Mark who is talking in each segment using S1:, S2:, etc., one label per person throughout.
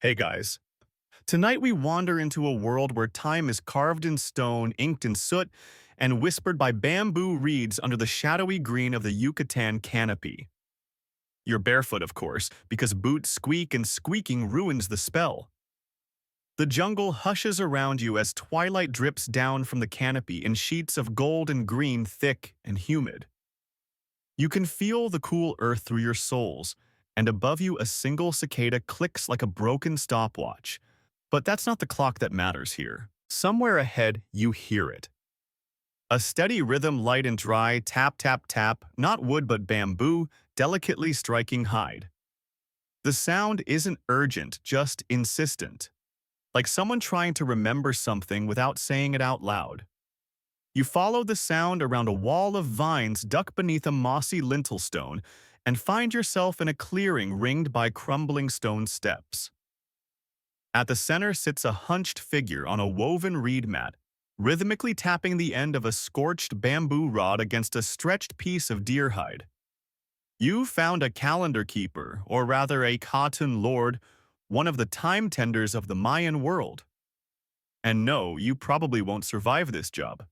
S1: Hey guys. Tonight we wander into a world where time is carved in stone, inked in soot, and whispered by bamboo reeds under the shadowy green of the Yucatan canopy. You're barefoot, of course, because boots squeak and squeaking ruins the spell. The jungle hushes around you as twilight drips down from the canopy in sheets of gold and green, thick and humid. You can feel the cool earth through your soles, and above you a single cicada clicks like a broken stopwatch. But that's not the clock that matters here. Somewhere ahead, you hear it. A steady rhythm, light and dry, tap, tap, tap, not wood but bamboo, delicately striking hide. The sound isn't urgent, just insistent, like someone trying to remember something without saying it out loud. You follow the sound around a wall of vines ducked beneath a mossy lintel stone and find yourself in a clearing ringed by crumbling stone steps. At the center sits a hunched figure on a woven reed mat, rhythmically tapping the end of a scorched bamboo rod against a stretched piece of deer hide. You found a calendar keeper, or rather a cotton lord, one of the time tenders of the Mayan world. And no, you probably won't survive this job.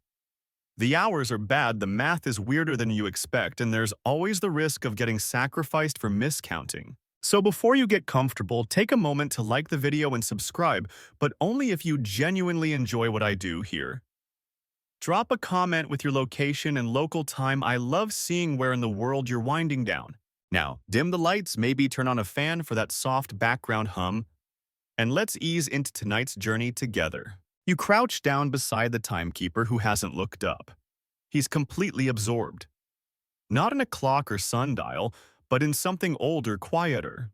S1: The hours are bad, the math is weirder than you expect, and there's always the risk of getting sacrificed for miscounting. So before you get comfortable, take a moment to like the video and subscribe, but only if you genuinely enjoy what I do here. Drop a comment with your location and local time. I love seeing where in the world you're winding down. Now, dim the lights, maybe turn on a fan for that soft background hum, and let's ease into tonight's journey together. You crouch down beside the timekeeper who hasn't looked up. He's completely absorbed. Not in a clock or sundial, but in something older, quieter.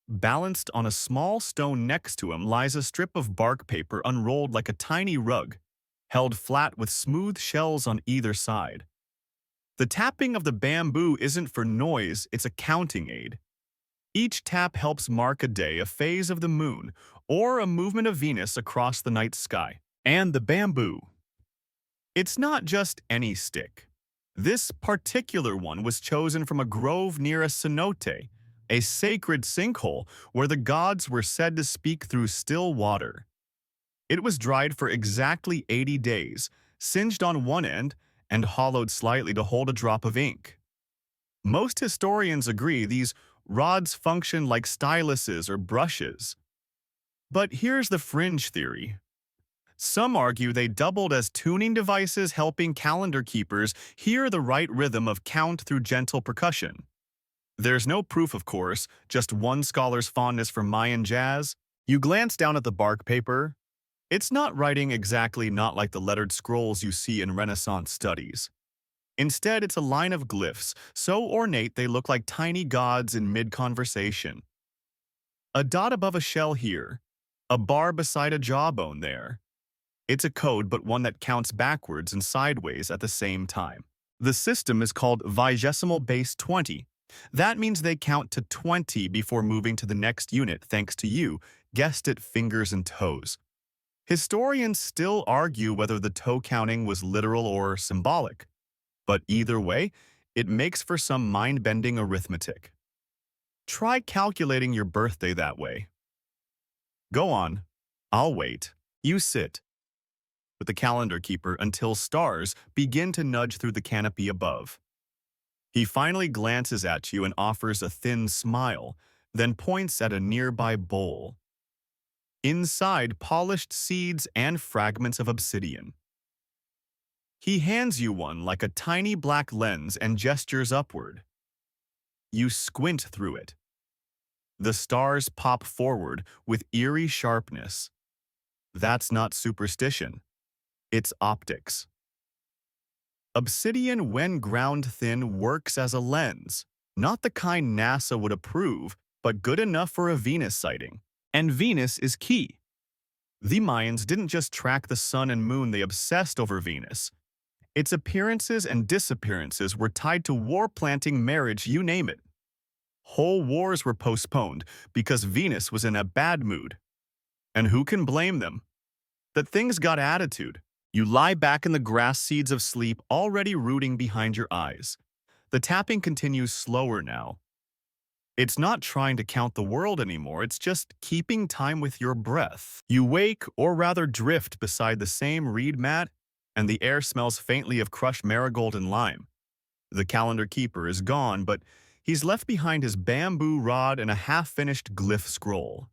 S1: Balanced on a small stone next to him lies a strip of bark paper unrolled like a tiny rug, held flat with smooth shells on either side. The tapping of the bamboo isn't for noise, it's a counting aid. Each tap helps mark a day, a phase of the moon, or a movement of Venus across the night sky. And the bamboo. It's not just any stick. This particular one was chosen from a grove near a cenote, a sacred sinkhole where the gods were said to speak through still water. It was dried for exactly 80 days, singed on one end, and hollowed slightly to hold a drop of ink. Most historians agree these rods function like styluses or brushes. But here's the fringe theory. Some argue they doubled as tuning devices, helping calendar keepers hear the right rhythm of count through gentle percussion. There's no proof, of course, just one scholar's fondness for Mayan jazz. You glance down at the bark paper. It's not writing exactly, not like the lettered scrolls you see in Renaissance studies. Instead, it's a line of glyphs, so ornate they look like tiny gods in mid-conversation. A dot above a shell here, a bar beside a jawbone there. It's a code, but one that counts backwards and sideways at the same time. The system is called vigesimal base 20. That means they count to 20 before moving to the next unit thanks to you, guessed it, fingers and toes. Historians still argue whether the toe counting was literal or symbolic. But either way, it makes for some mind-bending arithmetic. Try calculating your birthday that way. Go on. I'll wait. You sit with the calendar keeper until stars begin to nudge through the canopy above. He finally glances at you and offers a thin smile, then points at a nearby bowl. Inside, polished seeds and fragments of obsidian. He hands you one like a tiny black lens and gestures upward. You squint through it. The stars pop forward with eerie sharpness. That's not superstition. It's optics. Obsidian, when ground thin, works as a lens. Not the kind NASA would approve, but good enough for a Venus sighting. And Venus is key. The Mayans didn't just track the sun and moon, they obsessed over Venus. Its appearances and disappearances were tied to war, planting, marriage, you name it. Whole wars were postponed because Venus was in a bad mood. And who can blame them? That things got attitude. You lie back in the grass seeds of sleep, already rooting behind your eyes. The tapping continues slower now. It's not trying to count the world anymore, it's just keeping time with your breath. You wake, or rather drift, beside the same reed mat, and the air smells faintly of crushed marigold and lime. The calendar keeper is gone, but he's left behind his bamboo rod and a half-finished glyph scroll.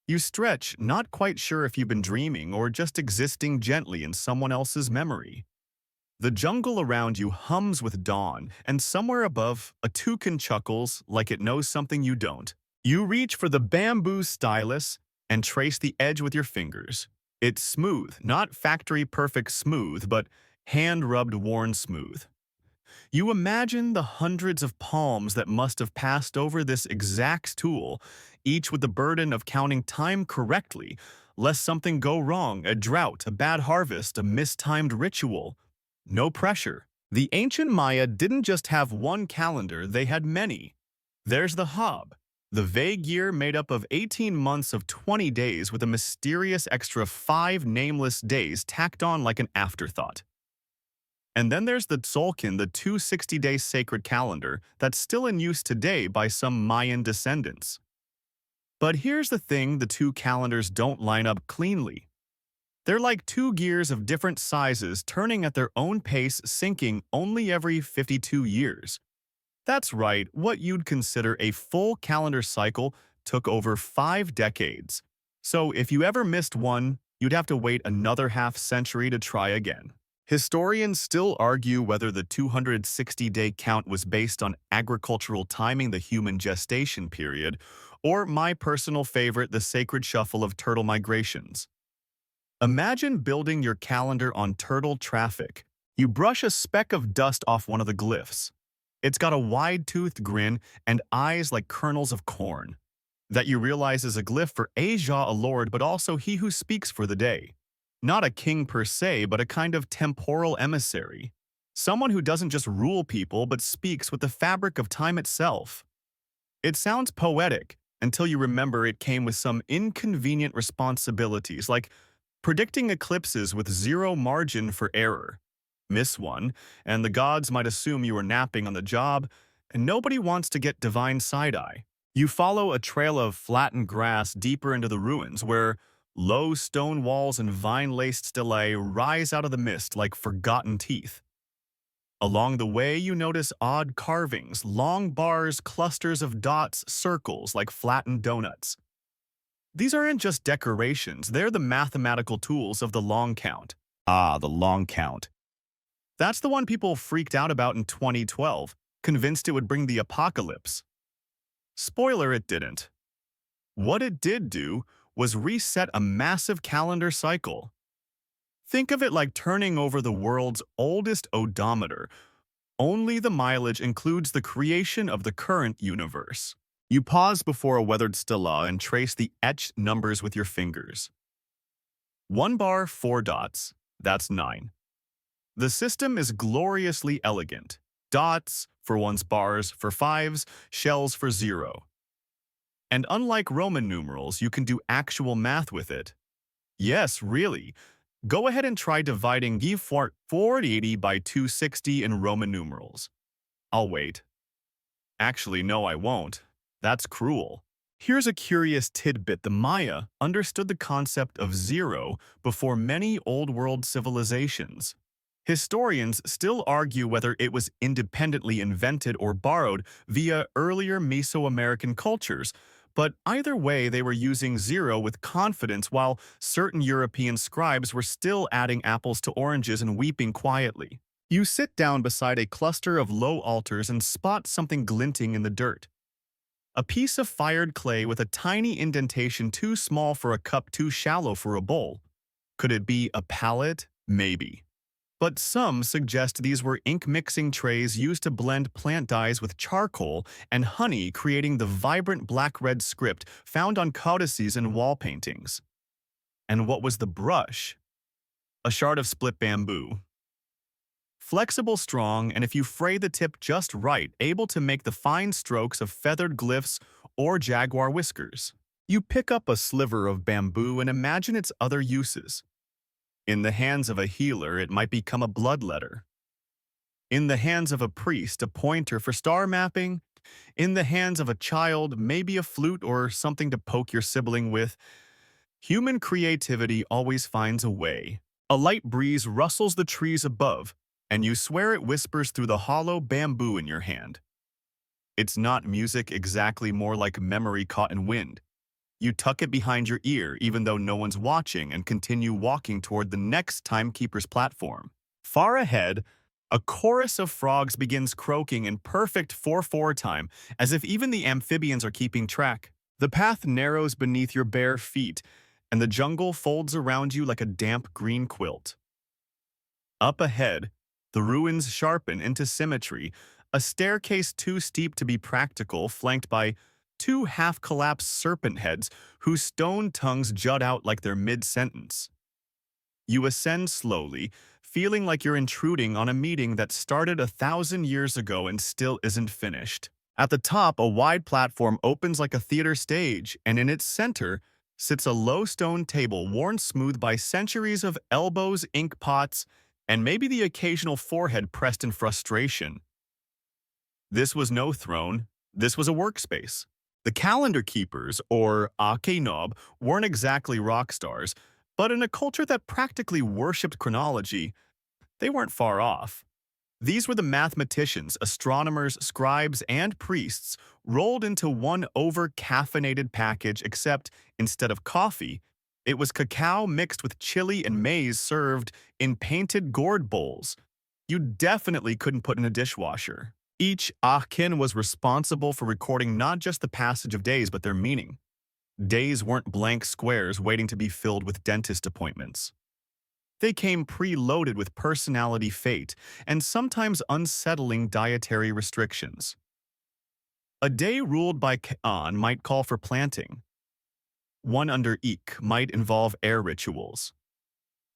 S1: You stretch, not quite sure if you've been dreaming or just existing gently in someone else's memory. The jungle around you hums with dawn, and somewhere above, a toucan chuckles like it knows something you don't. You reach for the bamboo stylus and trace the edge with your fingers. It's smooth, not factory-perfect smooth, but hand-rubbed worn smooth. You imagine the hundreds of palms that must have passed over this exact tool, each with the burden of counting time correctly, lest something go wrong, a drought, a bad harvest, a mistimed ritual. No pressure. The ancient Maya didn't just have one calendar, they had many. There's the Hob, the vague year made up of 18 months of 20 days with a mysterious extra 5 nameless days tacked on like an afterthought. And then there's the Tzolk'in, the 260-day sacred calendar that's still in use today by some Mayan descendants. But here's the thing, the two calendars don't line up cleanly. They're like two gears of different sizes turning at their own pace, syncing only every 52 years. That's right, what you'd consider a full calendar cycle took over 5 decades. So if you ever missed one, you'd have to wait another half-century to try again. Historians still argue whether the 260-day count was based on agricultural timing, the human gestation period, or my personal favorite, the sacred shuffle of turtle migrations. Imagine building your calendar on turtle traffic. You brush a speck of dust off one of the glyphs. It's got a wide-toothed grin and eyes like kernels of corn. That you realize is a glyph for Aja, a lord, but also he who speaks for the day. Not a king per se, but a kind of temporal emissary. Someone who doesn't just rule people, but speaks with the fabric of time itself. It sounds poetic until you remember it came with some inconvenient responsibilities, like predicting eclipses with zero margin for error. Miss one, and the gods might assume you were napping on the job, and nobody wants to get divine side-eye. You follow a trail of flattened grass deeper into the ruins, where low stone walls and vine-laced stelae rise out of the mist like forgotten teeth. Along the way, you notice odd carvings, long bars, clusters of dots, circles like flattened donuts. These aren't just decorations, they're the mathematical tools of the long count. Ah, the long count. That's the one people freaked out about in 2012, convinced it would bring the apocalypse. Spoiler, it didn't. What it did do was reset a massive calendar cycle. Think of it like turning over the world's oldest odometer. Only the mileage includes the creation of the current universe. You pause before a weathered stela and trace the etched numbers with your fingers. 1 bar, 4 dots, that's 9. The system is gloriously elegant. Dots for 1's, bars for 5's, shells for 0. And unlike Roman numerals, you can do actual math with it. Yes, really. Go ahead and try dividing 480 by 260 in Roman numerals. I'll wait. Actually, no, I won't. That's cruel. Here's a curious tidbit. The Maya understood the concept of zero before many Old World civilizations. Historians still argue whether it was independently invented or borrowed via earlier Mesoamerican cultures, but either way they were using zero with confidence while certain European scribes were still adding apples to oranges and weeping quietly. You sit down beside a cluster of low altars and spot something glinting in the dirt. A piece of fired clay with a tiny indentation too small for a cup, too shallow for a bowl. Could it be a palette? Maybe. But some suggest these were ink-mixing trays used to blend plant dyes with charcoal and honey, creating the vibrant black-red script found on codices and wall paintings. And what was the brush? A shard of split bamboo. Flexible, strong, and if you fray the tip just right, able to make the fine strokes of feathered glyphs or jaguar whiskers. You pick up a sliver of bamboo and imagine its other uses. In the hands of a healer, it might become a bloodletter. In the hands of a priest, a pointer for star mapping, In the hands of a child, maybe a flute or something to poke your sibling with. Human creativity always finds a way. A light breeze rustles the trees above, and you swear it whispers through the hollow bamboo in your hand. It's not music exactly, more like memory caught in wind. You tuck it behind your ear even though no one's watching and continue walking toward the next timekeeper's platform. Far ahead, a chorus of frogs begins croaking in perfect 4/4 time, as if even the amphibians are keeping track. The path narrows beneath your bare feet, and the jungle folds around you like a damp green quilt. Up ahead, the ruins sharpen into symmetry, a staircase too steep to be practical, flanked by two half-collapsed serpent heads whose stone tongues jut out like they're mid-sentence. You ascend slowly, feeling like you're intruding on a meeting that started 1,000 years ago and still isn't finished. At the top, a wide platform opens like a theater stage, and in its center sits a low stone table worn smooth by centuries of elbows, ink pots, and maybe the occasional forehead pressed in frustration. This was no throne, this was a workspace. The calendar keepers, or Akenob, weren't exactly rock stars, but in a culture that practically worshipped chronology, they weren't far off. These were the mathematicians, astronomers, scribes, and priests rolled into one over-caffeinated package, except instead of coffee, it was cacao mixed with chili and maize served in painted gourd bowls. You definitely couldn't put in a dishwasher. Each Achen was responsible for recording not just the passage of days, but their meaning. Days weren't blank squares waiting to be filled with dentist appointments. They came preloaded with personality fate and sometimes unsettling dietary restrictions. A day ruled by Ka'an might call for planting. One under Ik might involve air rituals.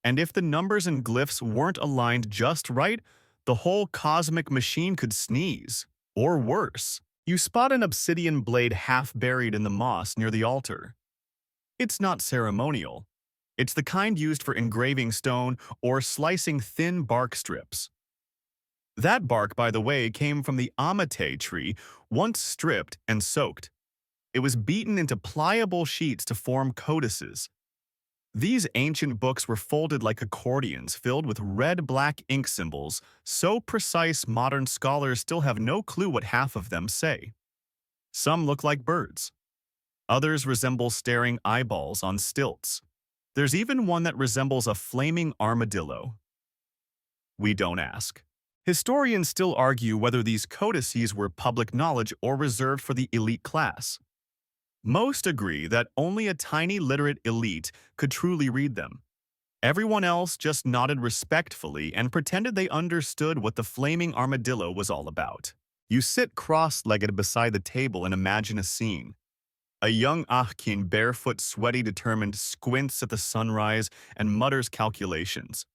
S1: And if the numbers and glyphs weren't aligned just right, the whole cosmic machine could sneeze. Or worse, you spot an obsidian blade half buried in the moss near the altar. It's not ceremonial. It's the kind used for engraving stone or slicing thin bark strips. That bark, by the way, came from the amate tree, once stripped and soaked. It was beaten into pliable sheets to form codices. These ancient books were folded like accordions, filled with red-black ink symbols, so precise modern scholars still have no clue what half of them say. Some look like birds. Others resemble staring eyeballs on stilts. There's even one that resembles a flaming armadillo. We don't ask. Historians still argue whether these codices were public knowledge or reserved for the elite class. Most agree that only a tiny literate elite could truly read them. Everyone else just nodded respectfully and pretended they understood what the flaming armadillo was all about. You sit cross-legged beside the table and imagine a scene. A young Achkin, barefoot, sweaty, determined, squints at the sunrise and mutters calculations.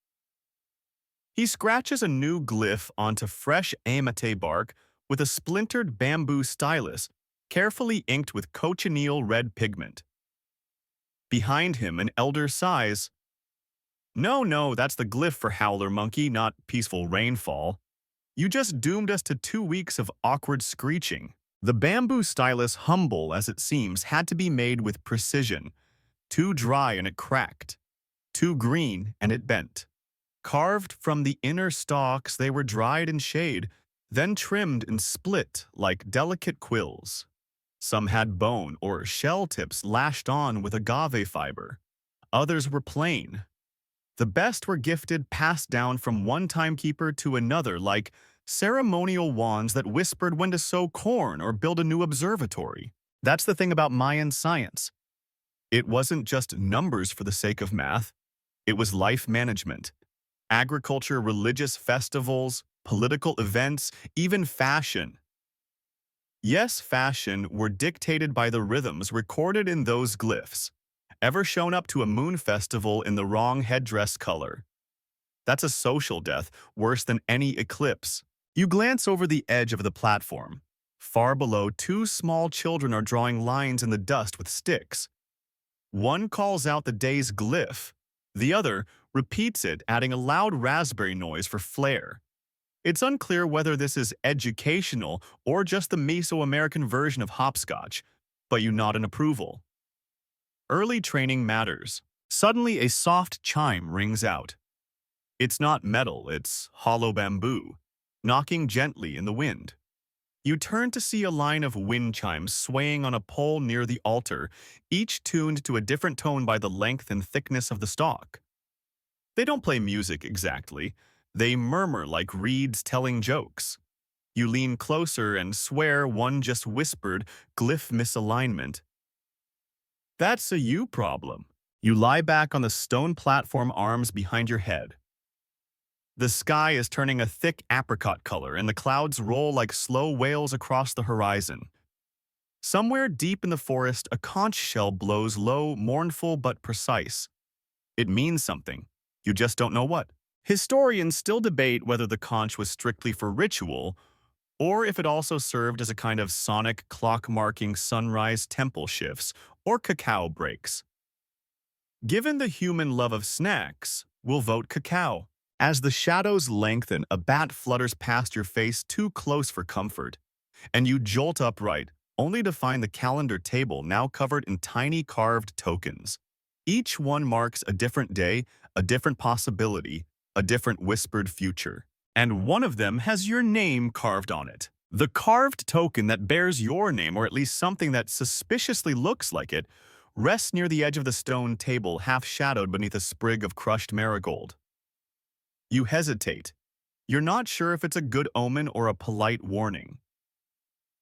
S1: He scratches a new glyph onto fresh amate bark with a splintered bamboo stylus, carefully inked with cochineal red pigment. Behind him, an elder sighs. No, that's the glyph for howler monkey, not peaceful rainfall. You just doomed us to 2 weeks of awkward screeching. The bamboo stylus, humble as it seems, had to be made with precision. Too dry and it cracked. Too green and it bent. Carved from the inner stalks, they were dried in shade, then trimmed and split like delicate quills. Some had bone or shell tips lashed on with agave fiber. Others were plain. The best were gifted, passed down from one timekeeper to another like ceremonial wands that whispered when to sow corn or build a new observatory. That's the thing about Mayan science. It wasn't just numbers for the sake of math. It was life management. Agriculture, religious festivals, political events, even fashion. Yes, fashion were dictated by the rhythms recorded in those glyphs. Ever shown up to a moon festival in the wrong headdress color? That's a social death, worse than any eclipse. You glance over the edge of the platform. Far below, 2 small children are drawing lines in the dust with sticks. One calls out the day's glyph. The other repeats it, adding a loud raspberry noise for flair. It's unclear whether this is educational or just the Mesoamerican version of hopscotch, but you nod in approval. Early training matters. Suddenly, a soft chime rings out. It's not metal, it's hollow bamboo, knocking gently in the wind. You turn to see a line of wind chimes swaying on a pole near the altar, each tuned to a different tone by the length and thickness of the stalk. They don't play music exactly. They murmur like reeds telling jokes. You lean closer and swear one just whispered, glyph misalignment. That's a you problem. You lie back on the stone platform, arms behind your head. The sky is turning a thick apricot color and the clouds roll like slow whales across the horizon. Somewhere deep in the forest, a conch shell blows low, mournful but precise. It means something. You just don't know what. Historians still debate whether the conch was strictly for ritual or if it also served as a kind of sonic clock-marking sunrise temple shifts or cacao breaks. Given the human love of snacks, we'll vote cacao. As the shadows lengthen, a bat flutters past your face too close for comfort, and you jolt upright, only to find the calendar table now covered in tiny carved tokens. Each one marks a different day, a different possibility, a different whispered future. And one of them has your name carved on it. The carved token that bears your name, or at least something that suspiciously looks like it, rests near the edge of the stone table, half shadowed beneath a sprig of crushed marigold. You hesitate. You're not sure if it's a good omen or a polite warning.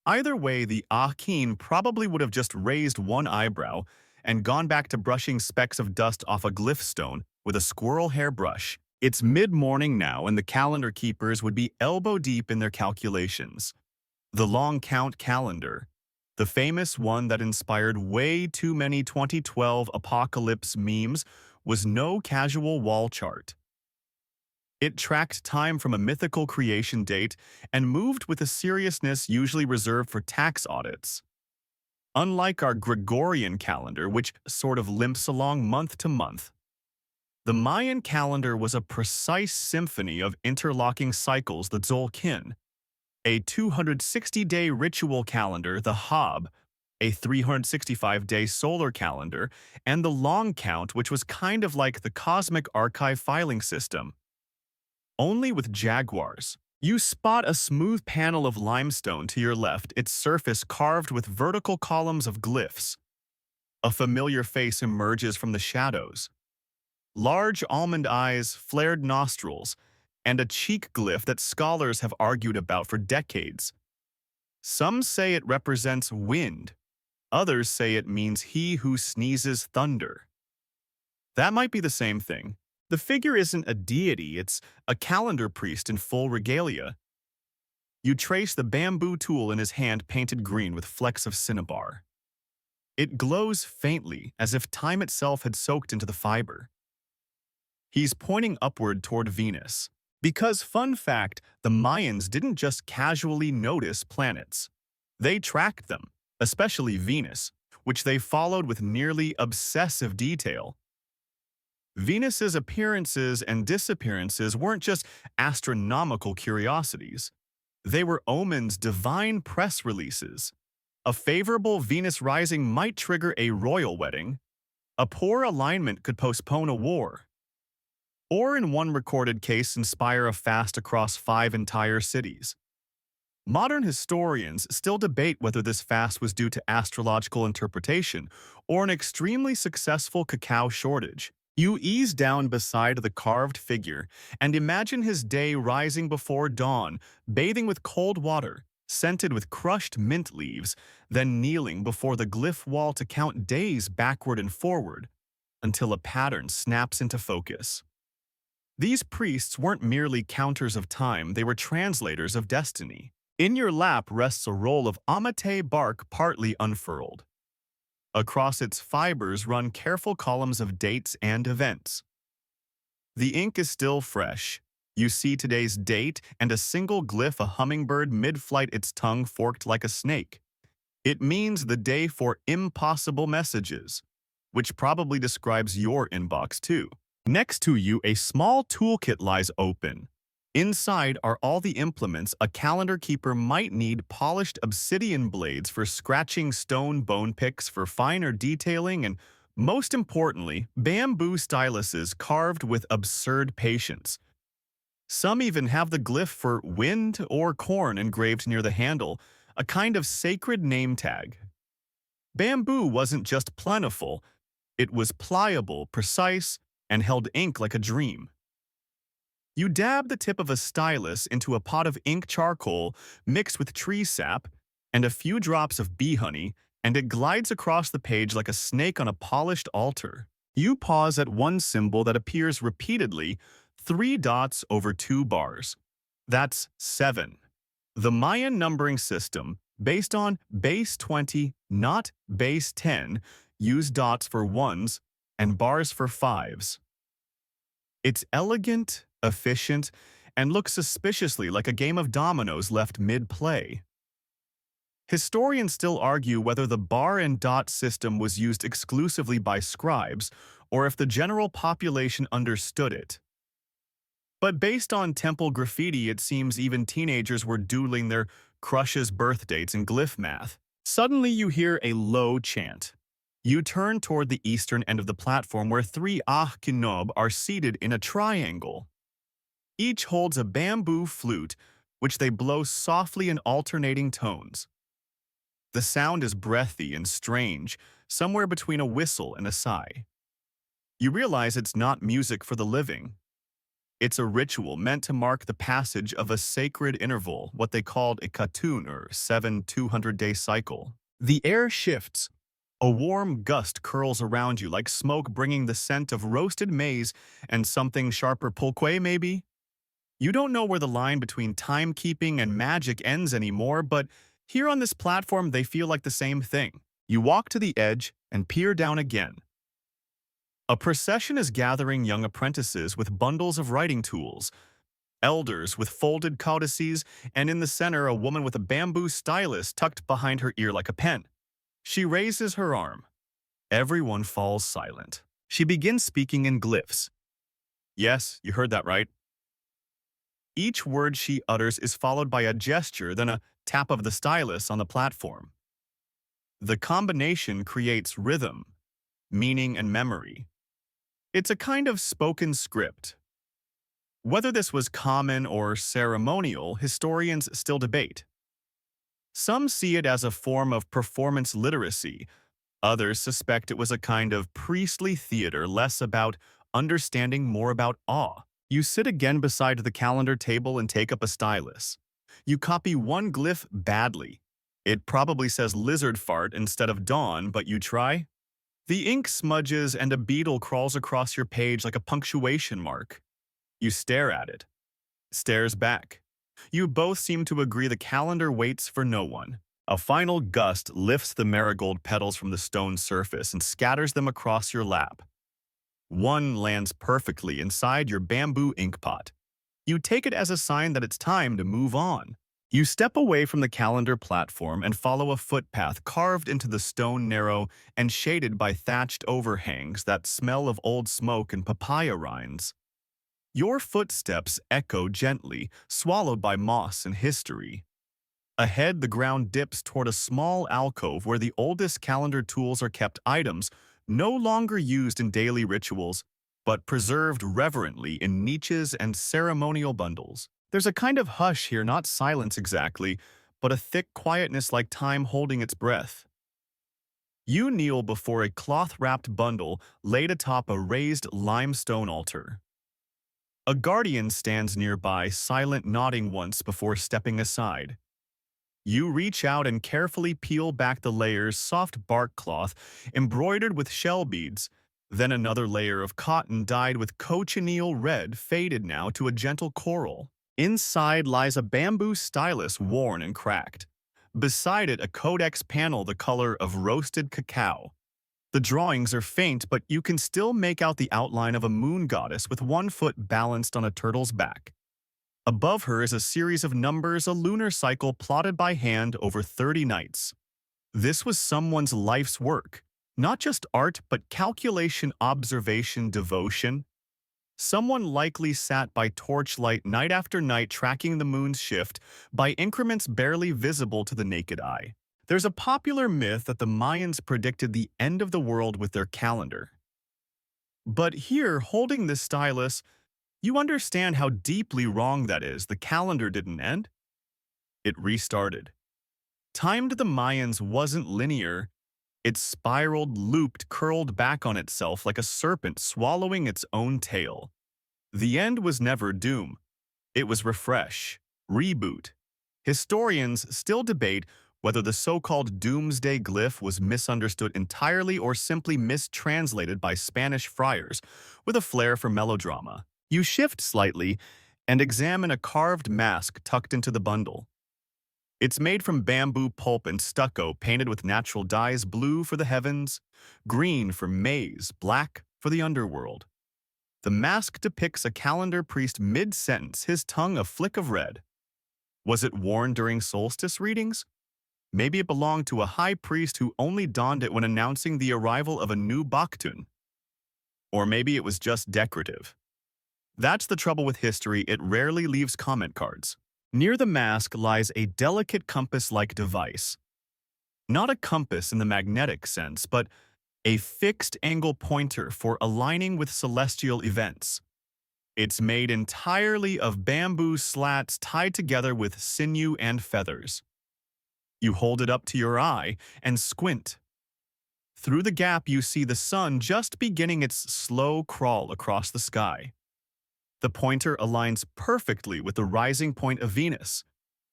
S1: Either way, the Akin probably would have just raised one eyebrow and gone back to brushing specks of dust off a glyph stone with a squirrel hairbrush. It's mid-morning now, and the calendar keepers would be elbow-deep in their calculations. The long count calendar, the famous one that inspired way too many 2012 apocalypse memes, was no casual wall chart. It tracked time from a mythical creation date and moved with a seriousness usually reserved for tax audits. Unlike our Gregorian calendar, which sort of limps along month to month, the Mayan calendar was a precise symphony of interlocking cycles, the Tzolk'in, a 260-day ritual calendar, the Hab, a 365-day solar calendar, and the long count, which was kind of like the cosmic archive filing system. Only with jaguars. You spot a smooth panel of limestone to your left, its surface carved with vertical columns of glyphs. A familiar face emerges from the shadows. Large almond eyes, flared nostrils, and a cheek glyph that scholars have argued about for decades. Some say it represents wind. Others say it means he who sneezes thunder. That might be the same thing. The figure isn't a deity, it's a calendar priest in full regalia. You trace the bamboo tool in his hand painted green with flecks of cinnabar. It glows faintly, as if time itself had soaked into the fiber. He's pointing upward toward Venus. Because, fun fact, the Mayans didn't just casually notice planets. They tracked them, especially Venus, which they followed with nearly obsessive detail. Venus's appearances and disappearances weren't just astronomical curiosities. They were omens, divine press releases. A favorable Venus rising might trigger a royal wedding. A poor alignment could postpone a war. Or in one recorded case, inspire a fast across 5 entire cities. Modern historians still debate whether this fast was due to astrological interpretation or an extremely successful cacao shortage. You ease down beside the carved figure and imagine his day rising before dawn, bathing with cold water, scented with crushed mint leaves, then kneeling before the glyph wall to count days backward and forward until a pattern snaps into focus. These priests weren't merely counters of time, they were translators of destiny. In your lap rests a roll of amate bark partly unfurled. Across its fibers run careful columns of dates and events. The ink is still fresh. You see today's date and a single glyph, a hummingbird mid-flight, its tongue forked like a snake. It means the day for impossible messages, which probably describes your inbox too. Next to you, a small toolkit lies open. Inside are all the implements a calendar keeper might need: polished obsidian blades for scratching, stone bone picks for finer detailing, and most importantly, bamboo styluses carved with absurd patience. Some even have the glyph for wind or corn engraved near the handle, a kind of sacred name tag. Bamboo wasn't just plentiful, it was pliable, precise, and held ink like a dream. You dab the tip of a stylus into a pot of ink charcoal mixed with tree sap and a few drops of bee honey, and it glides across the page like a snake on a polished altar. You pause at one symbol that appears repeatedly, 3 dots over 2 bars. That's 7. The Mayan numbering system, based on base 20, not base 10, used dots for ones and bars for fives. It's elegant, efficient, and looks suspiciously like a game of dominoes left mid-play. Historians still argue whether the bar and dot system was used exclusively by scribes or if the general population understood it. But based on temple graffiti, it seems even teenagers were doodling their crushes' birth dates in glyph math. Suddenly you hear a low chant. You turn toward the eastern end of the platform where 3 kinob are seated in a triangle. Each holds a bamboo flute, which they blow softly in alternating tones. The sound is breathy and strange, somewhere between a whistle and a sigh. You realize it's not music for the living. It's a ritual meant to mark the passage of a sacred interval, what they called a katun, or 7 200-day cycle. The air shifts. A warm gust curls around you like smoke, bringing the scent of roasted maize and something sharper, pulque maybe? You don't know where the line between timekeeping and magic ends anymore, but here on this platform they feel like the same thing. You walk to the edge and peer down again. A procession is gathering young apprentices with bundles of writing tools, elders with folded codices, and in the center a woman with a bamboo stylus tucked behind her ear like a pen. She raises her arm. Everyone falls silent. She begins speaking in glyphs. Yes, you heard that right. Each word she utters is followed by a gesture, then a tap of the stylus on the platform. The combination creates rhythm, meaning, and memory. It's a kind of spoken script. Whether this was common or ceremonial, historians still debate. Some see it as a form of performance literacy. Others suspect it was a kind of priestly theater, less about understanding, more about awe. You sit again beside the calendar table and take up a stylus. You copy one glyph badly. It probably says lizard fart instead of dawn, but you try. The ink smudges and a beetle crawls across your page like a punctuation mark. You stare at it. Stares back. You both seem to agree the calendar waits for no one. A final gust lifts the marigold petals from the stone surface and scatters them across your lap. One lands perfectly inside your bamboo ink pot. You take it as a sign that it's time to move on. You step away from the calendar platform and follow a footpath carved into the stone, narrow and shaded by thatched overhangs that smell of old smoke and papaya rinds. Your footsteps echo gently, swallowed by moss and history. Ahead, the ground dips toward a small alcove where the oldest calendar tools are kept, items no longer used in daily rituals, but preserved reverently in niches and ceremonial bundles. There's a kind of hush here, not silence exactly, but a thick quietness like time holding its breath. You kneel before a cloth-wrapped bundle laid atop a raised limestone altar. A guardian stands nearby, silent, nodding once before stepping aside. You reach out and carefully peel back the layers, soft bark cloth embroidered with shell beads, then another layer of cotton dyed with cochineal red, faded now to a gentle coral. Inside lies a bamboo stylus, worn and cracked. Beside it, a codex panel the color of roasted cacao. The drawings are faint, but you can still make out the outline of a moon goddess with one foot balanced on a turtle's back. Above her is a series of numbers, a lunar cycle plotted by hand over 30 nights. This was someone's life's work, not just art, but calculation, observation, devotion. Someone likely sat by torchlight night after night tracking the moon's shift by increments barely visible to the naked eye. There's a popular myth that the Mayans predicted the end of the world with their calendar. But here, holding this stylus, you understand how deeply wrong that is. The calendar didn't end, it restarted. Time to the Mayans wasn't linear. It spiraled, looped, curled back on itself like a serpent swallowing its own tail. The end was never doom. It was refresh, reboot. Historians still debate whether the so-called doomsday glyph was misunderstood entirely or simply mistranslated by Spanish friars with a flair for melodrama. You shift slightly and examine a carved mask tucked into the bundle. It's made from bamboo pulp and stucco painted with natural dyes, blue for the heavens, green for maize, black for the underworld. The mask depicts a calendar priest mid-sentence, his tongue a flick of red. Was it worn during solstice readings? Maybe it belonged to a high priest who only donned it when announcing the arrival of a new Baktun. Or maybe it was just decorative. That's the trouble with history, it rarely leaves comment cards. Near the mask lies a delicate compass-like device. Not a compass in the magnetic sense, but a fixed-angle pointer for aligning with celestial events. It's made entirely of bamboo slats tied together with sinew and feathers. You hold it up to your eye and squint. Through the gap you see the sun just beginning its slow crawl across the sky. The pointer aligns perfectly with the rising point of Venus.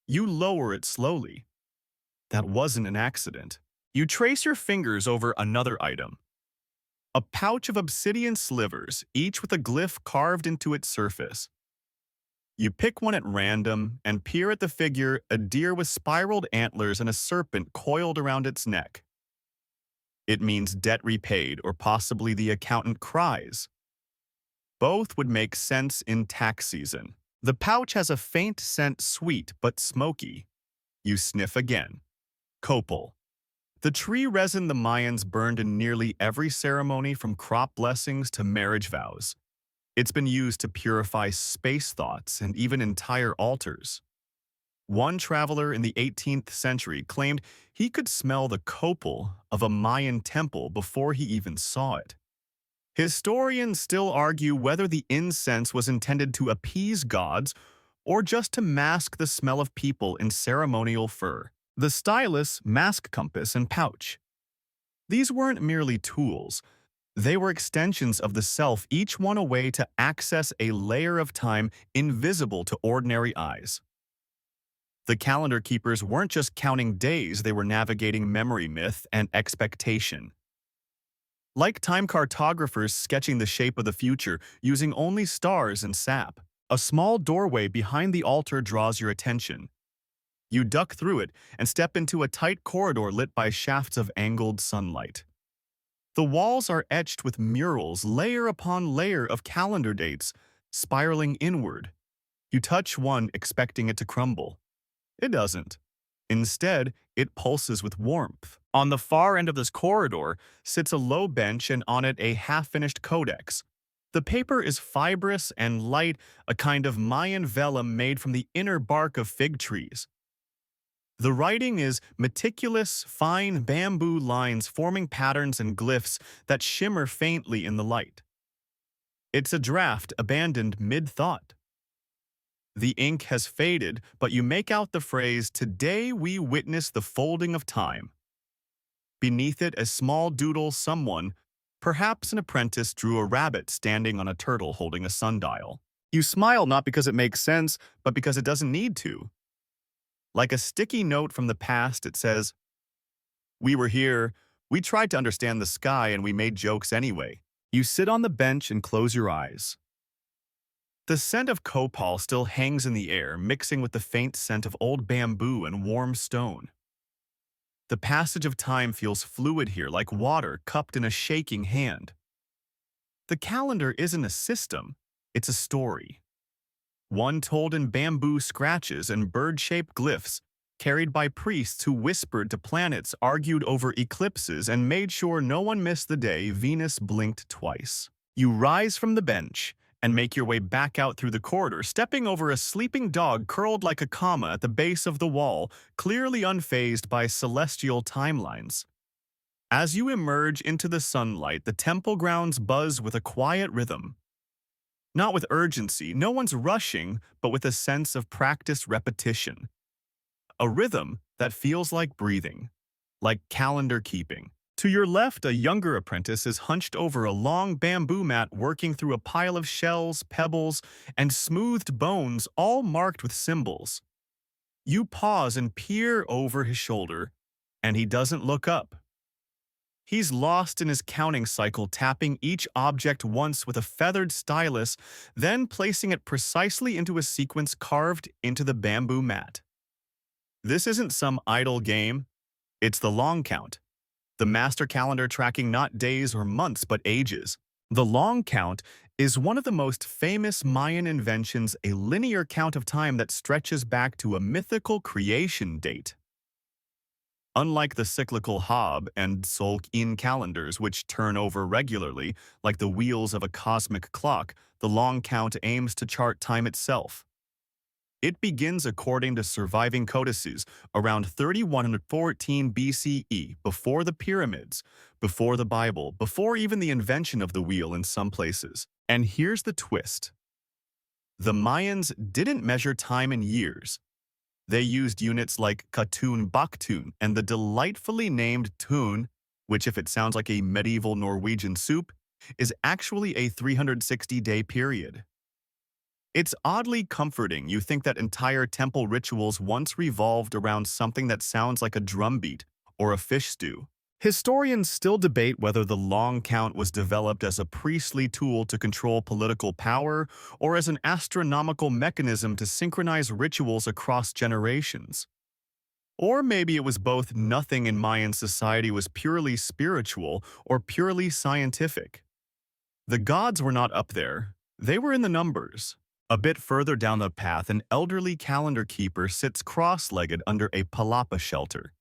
S1: You lower it slowly. That wasn't an accident. You trace your fingers over another item. A pouch of obsidian slivers, each with a glyph carved into its surface. You pick one at random and peer at the figure, a deer with spiraled antlers and a serpent coiled around its neck. It means debt repaid, or possibly the accountant cries. Both would make sense in tax season. The pouch has a faint scent, sweet but smoky. You sniff again. Copal. The tree resin the Mayans burned in nearly every ceremony from crop blessings to marriage vows. It's been used to purify space thoughts and even entire altars. One traveler in the 18th century claimed he could smell the copal of a Mayan temple before he even saw it. Historians still argue whether the incense was intended to appease gods or just to mask the smell of people in ceremonial fur. The stylus, mask compass, and pouch. These weren't merely tools. They were extensions of the self, each one a way to access a layer of time invisible to ordinary eyes. The calendar keepers weren't just counting days, they were navigating memory, myth, and expectation. Like time cartographers sketching the shape of the future using only stars and sap, a small doorway behind the altar draws your attention. You duck through it and step into a tight corridor lit by shafts of angled sunlight. The walls are etched with murals, layer upon layer of calendar dates, spiraling inward. You touch one expecting it to crumble. It doesn't. Instead, it pulses with warmth. On the far end of this corridor sits a low bench and on it a half-finished codex. The paper is fibrous and light, a kind of Mayan vellum made from the inner bark of fig trees. The writing is meticulous, fine bamboo lines forming patterns and glyphs that shimmer faintly in the light. It's a draft abandoned mid-thought. The ink has faded, but you make out the phrase, "Today we witness the folding of time." Beneath it, a small doodle, someone, perhaps an apprentice, drew a rabbit standing on a turtle holding a sundial. You smile not because it makes sense, but because it doesn't need to. Like a sticky note from the past, it says, "We were here, we tried to understand the sky, and we made jokes anyway." You sit on the bench and close your eyes. The scent of copal still hangs in the air, mixing with the faint scent of old bamboo and warm stone. The passage of time feels fluid here, like water cupped in a shaking hand. The calendar isn't a system, it's a story. One told in bamboo scratches and bird-shaped glyphs, carried by priests who whispered to planets, argued over eclipses, and made sure no one missed the day Venus blinked twice. You rise from the bench and make your way back out through the corridor, stepping over a sleeping dog curled like a comma at the base of the wall, clearly unfazed by celestial timelines. As you emerge into the sunlight, the temple grounds buzz with a quiet rhythm. Not with urgency, no one's rushing, but with a sense of practiced repetition. A rhythm that feels like breathing, like calendar keeping. To your left, a younger apprentice is hunched over a long bamboo mat working through a pile of shells, pebbles, and smoothed bones, all marked with symbols. You pause and peer over his shoulder, and he doesn't look up. He's lost in his counting cycle, tapping each object once with a feathered stylus, then placing it precisely into a sequence carved into the bamboo mat. This isn't some idle game, it's the long count. The master calendar tracking not days or months but ages. The long count is one of the most famous Mayan inventions, a linear count of time that stretches back to a mythical creation date. Unlike the cyclical Hab and Solk-in calendars, which turn over regularly, like the wheels of a cosmic clock, the long count aims to chart time itself. It begins according to surviving codices around 3114 BCE, before the pyramids, before the Bible, before even the invention of the wheel in some places. And here's the twist. The Mayans didn't measure time in years. They used units like katun baktun and the delightfully named tun, which, if it sounds like a medieval Norwegian soup, is actually a 360-day period. It's oddly comforting. You think that entire temple rituals once revolved around something that sounds like a drumbeat or a fish stew. Historians still debate whether the long count was developed as a priestly tool to control political power or as an astronomical mechanism to synchronize rituals across generations. Or maybe it was both. Nothing in Mayan society was purely spiritual or purely scientific. The gods were not up there. They were in the numbers. A bit further down the path, an elderly calendar keeper sits cross-legged under a palapa shelter.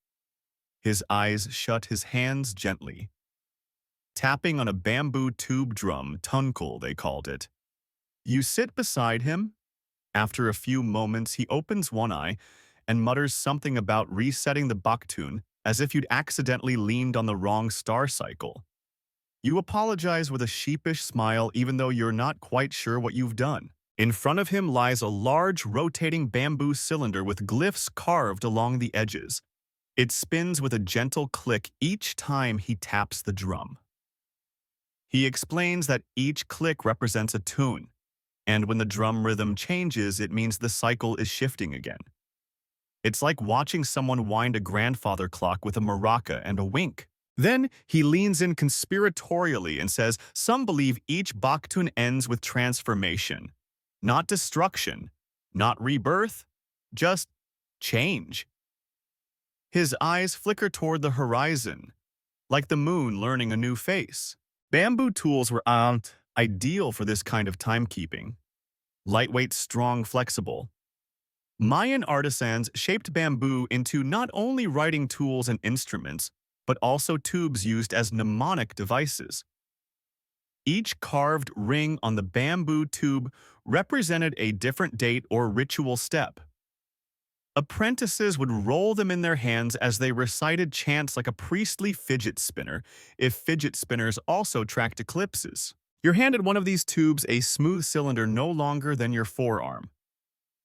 S1: His eyes shut, his hands gently, tapping on a bamboo tube drum, tunkul they called it. You sit beside him. After a few moments, he opens one eye and mutters something about resetting the baktun, as if you'd accidentally leaned on the wrong star cycle. You apologize with a sheepish smile, even though you're not quite sure what you've done. In front of him lies a large, rotating bamboo cylinder with glyphs carved along the edges. It spins with a gentle click each time he taps the drum. He explains that each click represents a tune, and when the drum rhythm changes, it means the cycle is shifting again. It's like watching someone wind a grandfather clock with a maraca and a wink. Then he leans in conspiratorially and says some believe each baktun ends with transformation. Not destruction, not rebirth, just change. His eyes flicker toward the horizon, like the moon learning a new face. Bamboo tools were ideal for this kind of timekeeping. Lightweight, strong, flexible. Mayan artisans shaped bamboo into not only writing tools and instruments, but also tubes used as mnemonic devices. Each carved ring on the bamboo tube represented a different date or ritual step. Apprentices would roll them in their hands as they recited chants like a priestly fidget spinner, if fidget spinners also tracked eclipses. You're handed one of these tubes, a smooth cylinder no longer than your forearm.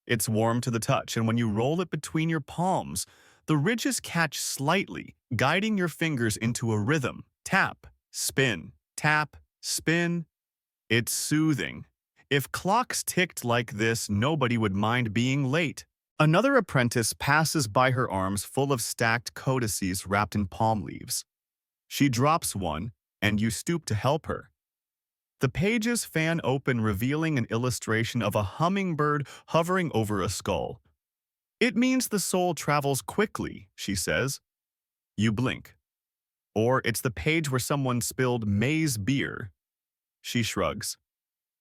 S1: It's warm to the touch, and when you roll it between your palms, the ridges catch slightly, guiding your fingers into a rhythm. Tap, spin, tap, spin. It's soothing. If clocks ticked like this, nobody would mind being late. Another apprentice passes by, her arms full of stacked codices wrapped in palm leaves. She drops one, and you stoop to help her. The pages fan open, revealing an illustration of a hummingbird hovering over a skull. It means the soul travels quickly, she says. You blink. Or it's the page where someone spilled maize beer. She shrugs.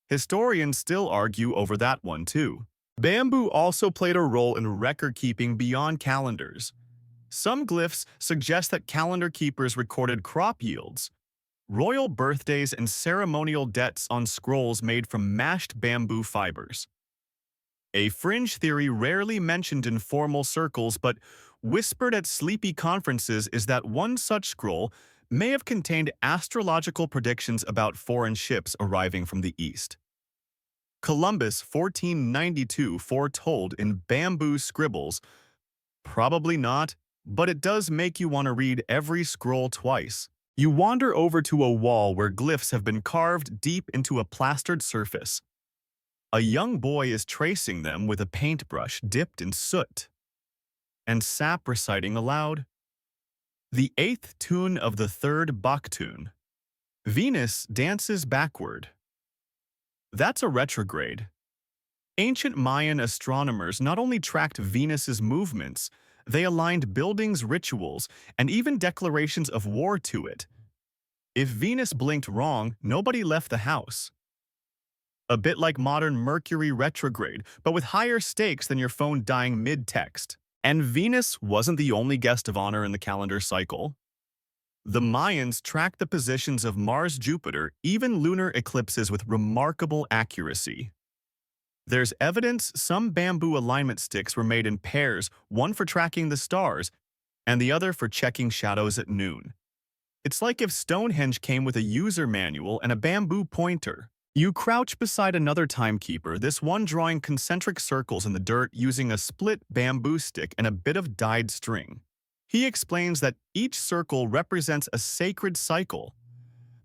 S1: Historians still argue over that one too. Bamboo also played a role in record-keeping beyond calendars. Some glyphs suggest that calendar keepers recorded crop yields, royal birthdays, and ceremonial debts on scrolls made from mashed bamboo fibers. A fringe theory rarely mentioned in formal circles but whispered at sleepy conferences is that one such scroll may have contained astrological predictions about foreign ships arriving from the east. Columbus 1492 foretold in bamboo scribbles. Probably not, but it does make you want to read every scroll twice. You wander over to a wall where glyphs have been carved deep into a plastered surface. A young boy is tracing them with a paintbrush dipped in soot, and sap reciting aloud. The eighth tune of the third Bach tune. Venus dances backward. That's a retrograde. Ancient Mayan astronomers not only tracked Venus's movements, they aligned buildings' rituals and even declarations of war to it. If Venus blinked wrong, nobody left the house. A bit like modern Mercury retrograde, but with higher stakes than your phone dying mid-text. And Venus wasn't the only guest of honor in the calendar cycle. The Mayans tracked the positions of Mars-Jupiter, even lunar eclipses, with remarkable accuracy. There's evidence some bamboo alignment sticks were made in pairs, one for tracking the stars, and the other for checking shadows at noon. It's like if Stonehenge came with a user manual and a bamboo pointer. You crouch beside another timekeeper, this one drawing concentric circles in the dirt using a split bamboo stick and a bit of dyed string. He explains that each circle represents a sacred cycle.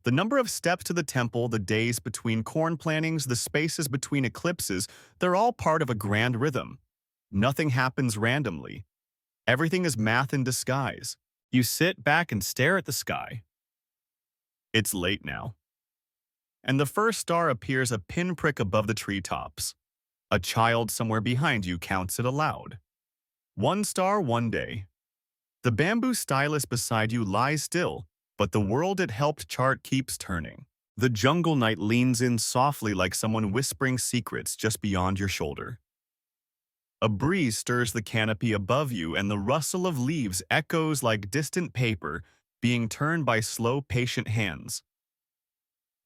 S1: The number of steps to the temple, the days between corn plantings, the spaces between eclipses, they're all part of a grand rhythm. Nothing happens randomly. Everything is math in disguise. You sit back and stare at the sky. It's late now. And the first star appears a pinprick above the treetops. A child somewhere behind you counts it aloud. One star, one day. The bamboo stylus beside you lies still, but the world it helped chart keeps turning. The jungle night leans in softly like someone whispering secrets just beyond your shoulder. A breeze stirs the canopy above you and the rustle of leaves echoes like distant paper being turned by slow, patient hands.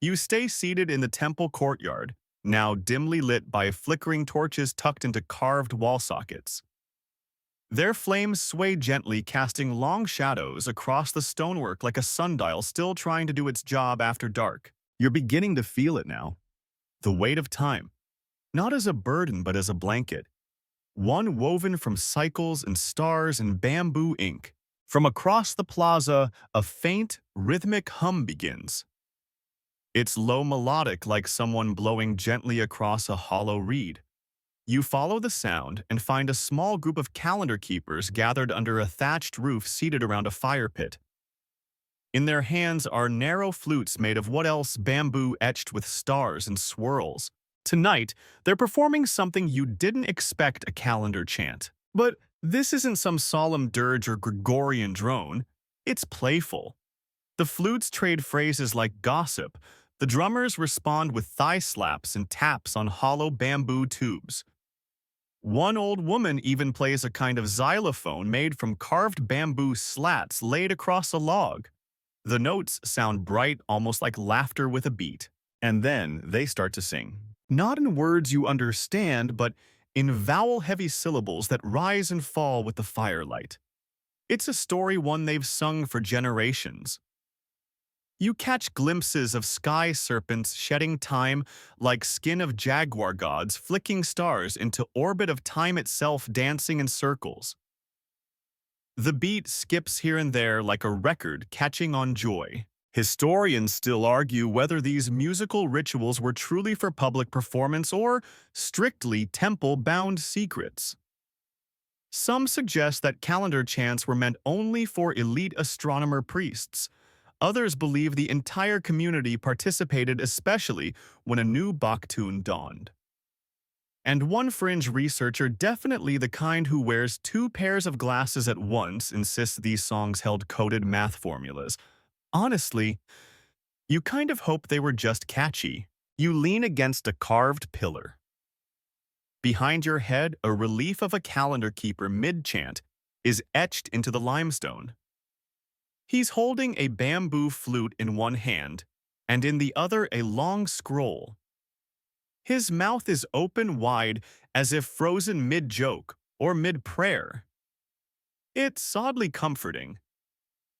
S1: You stay seated in the temple courtyard, now dimly lit by flickering torches tucked into carved wall sockets. Their flames sway gently, casting long shadows across the stonework like a sundial still trying to do its job after dark. You're beginning to feel it now. The weight of time. Not as a burden, but as a blanket. One woven from cycles and stars and bamboo ink. From across the plaza, a faint, rhythmic hum begins. It's low melodic, like someone blowing gently across a hollow reed. You follow the sound and find a small group of calendar keepers gathered under a thatched roof seated around a fire pit. In their hands are narrow flutes made of what else bamboo etched with stars and swirls. Tonight, they're performing something you didn't expect a calendar chant. But this isn't some solemn dirge or Gregorian drone. It's playful. The flutes trade phrases like gossip. The drummers respond with thigh slaps and taps on hollow bamboo tubes. One old woman even plays a kind of xylophone made from carved bamboo slats laid across a log. The notes sound bright, almost like laughter with a beat. And then they start to sing. Not in words you understand, but in vowel-heavy syllables that rise and fall with the firelight. It's a story one they've sung for generations. You catch glimpses of sky serpents shedding time like skin of jaguar gods, flicking stars into orbit of time itself, dancing in circles. The beat skips here and there like a record catching on joy. Historians still argue whether these musical rituals were truly for public performance or strictly temple-bound secrets. Some suggest that calendar chants were meant only for elite astronomer priests. Others believe the entire community participated, especially when a new Bach tune dawned. And one fringe researcher, definitely the kind who wears two pairs of glasses at once, insists these songs held coded math formulas. Honestly, you kind of hope they were just catchy. You lean against a carved pillar. Behind your head, a relief of a calendar keeper mid-chant is etched into the limestone. He's holding a bamboo flute in one hand, and in the other a long scroll. His mouth is open wide as if frozen mid-joke or mid-prayer. It's oddly comforting.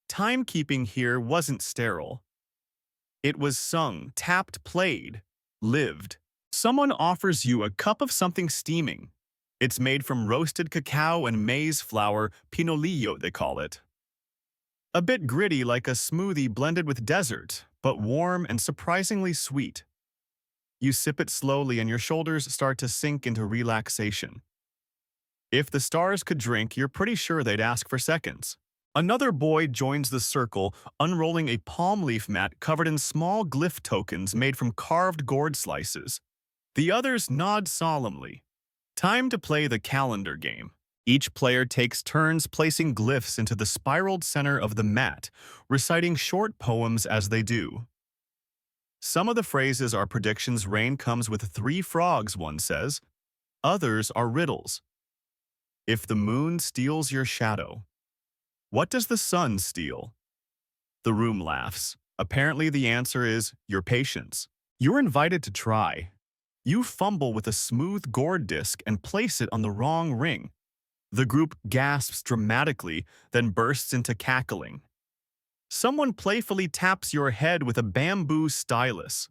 S1: Timekeeping here wasn't sterile. It was sung, tapped, played, lived. Someone offers you a cup of something steaming. It's made from roasted cacao and maize flour, pinolillo they call it. A bit gritty like a smoothie blended with dessert, but warm and surprisingly sweet. You sip it slowly and your shoulders start to sink into relaxation. If the stars could drink, you're pretty sure they'd ask for seconds. Another boy joins the circle, unrolling a palm leaf mat covered in small glyph tokens made from carved gourd slices. The others nod solemnly. Time to play the calendar game. Each player takes turns placing glyphs into the spiraled center of the mat, reciting short poems as they do. Some of the phrases are predictions rain comes with 3 frogs, one says. Others are riddles. If the moon steals your shadow, what does the sun steal? The room laughs. Apparently the answer is your patience. You're invited to try. You fumble with a smooth gourd disc and place it on the wrong ring. The group gasps dramatically, then bursts into cackling. Someone playfully taps your head with a bamboo stylus.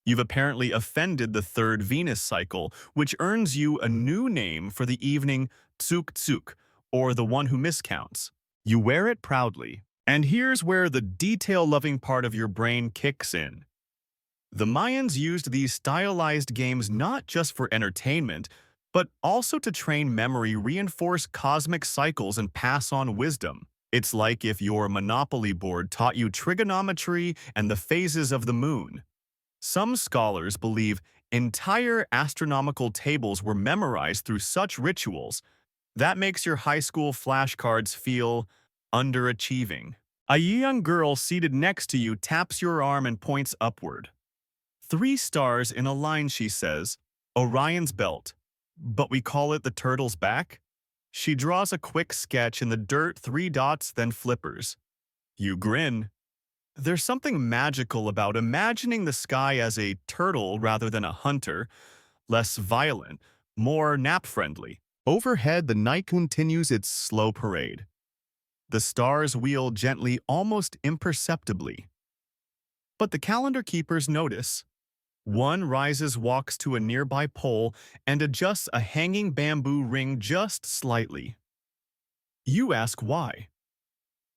S1: You've apparently offended the 3rd Venus cycle, which earns you a new name for the evening, tsuk tsuk, or the one who miscounts. You wear it proudly. And here's where the detail-loving part of your brain kicks in. The Mayans used these stylized games not just for entertainment, but also to train memory, reinforce cosmic cycles, and pass on wisdom. It's like if your Monopoly board taught you trigonometry and the phases of the moon. Some scholars believe entire astronomical tables were memorized through such rituals. That makes your high school flashcards feel underachieving. A young girl seated next to you taps your arm and points upward. 3 stars in a line, she says. Orion's belt. But we call it the turtle's back? She draws a quick sketch in the dirt, 3 dots, then flippers. You grin. There's something magical about imagining the sky as a turtle rather than a hunter, less violent, more nap-friendly. Overhead, the night continues its slow parade. The stars wheel gently, almost imperceptibly. But the calendar keepers notice. One rises, walks to a nearby pole, and adjusts a hanging bamboo ring just slightly. You ask why.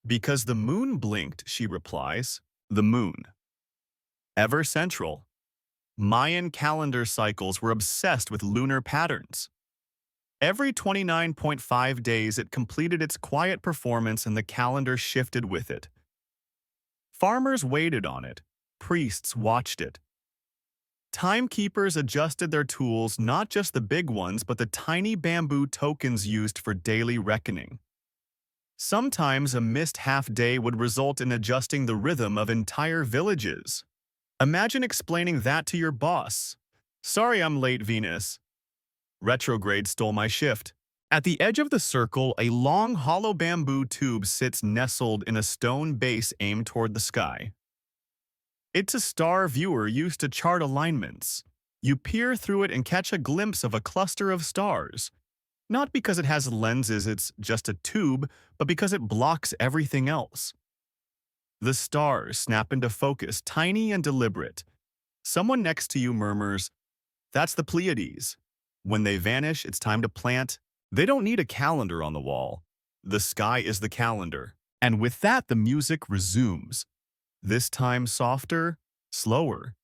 S1: Because the moon blinked, she replies. The moon. Ever central. Mayan calendar cycles were obsessed with lunar patterns. Every 29.5 days it completed its quiet performance and the calendar shifted with it. Farmers waited on it. Priests watched it. Timekeepers adjusted their tools, not just the big ones, but the tiny bamboo tokens used for daily reckoning. Sometimes a missed half-day would result in adjusting the rhythm of entire villages. Imagine explaining that to your boss. Sorry I'm late, Venus. Retrograde stole my shift. At the edge of the circle, a long, hollow bamboo tube sits nestled in a stone base aimed toward the sky. It's a star viewer used to chart alignments. You peer through it and catch a glimpse of a cluster of stars. Not because it has lenses, it's just a tube, but because it blocks everything else. The stars snap into focus, tiny and deliberate. Someone next to you murmurs, "That's the Pleiades." When they vanish, it's time to plant. They don't need a calendar on the wall. The sky is the calendar. And with that, the music resumes. This time softer, slower.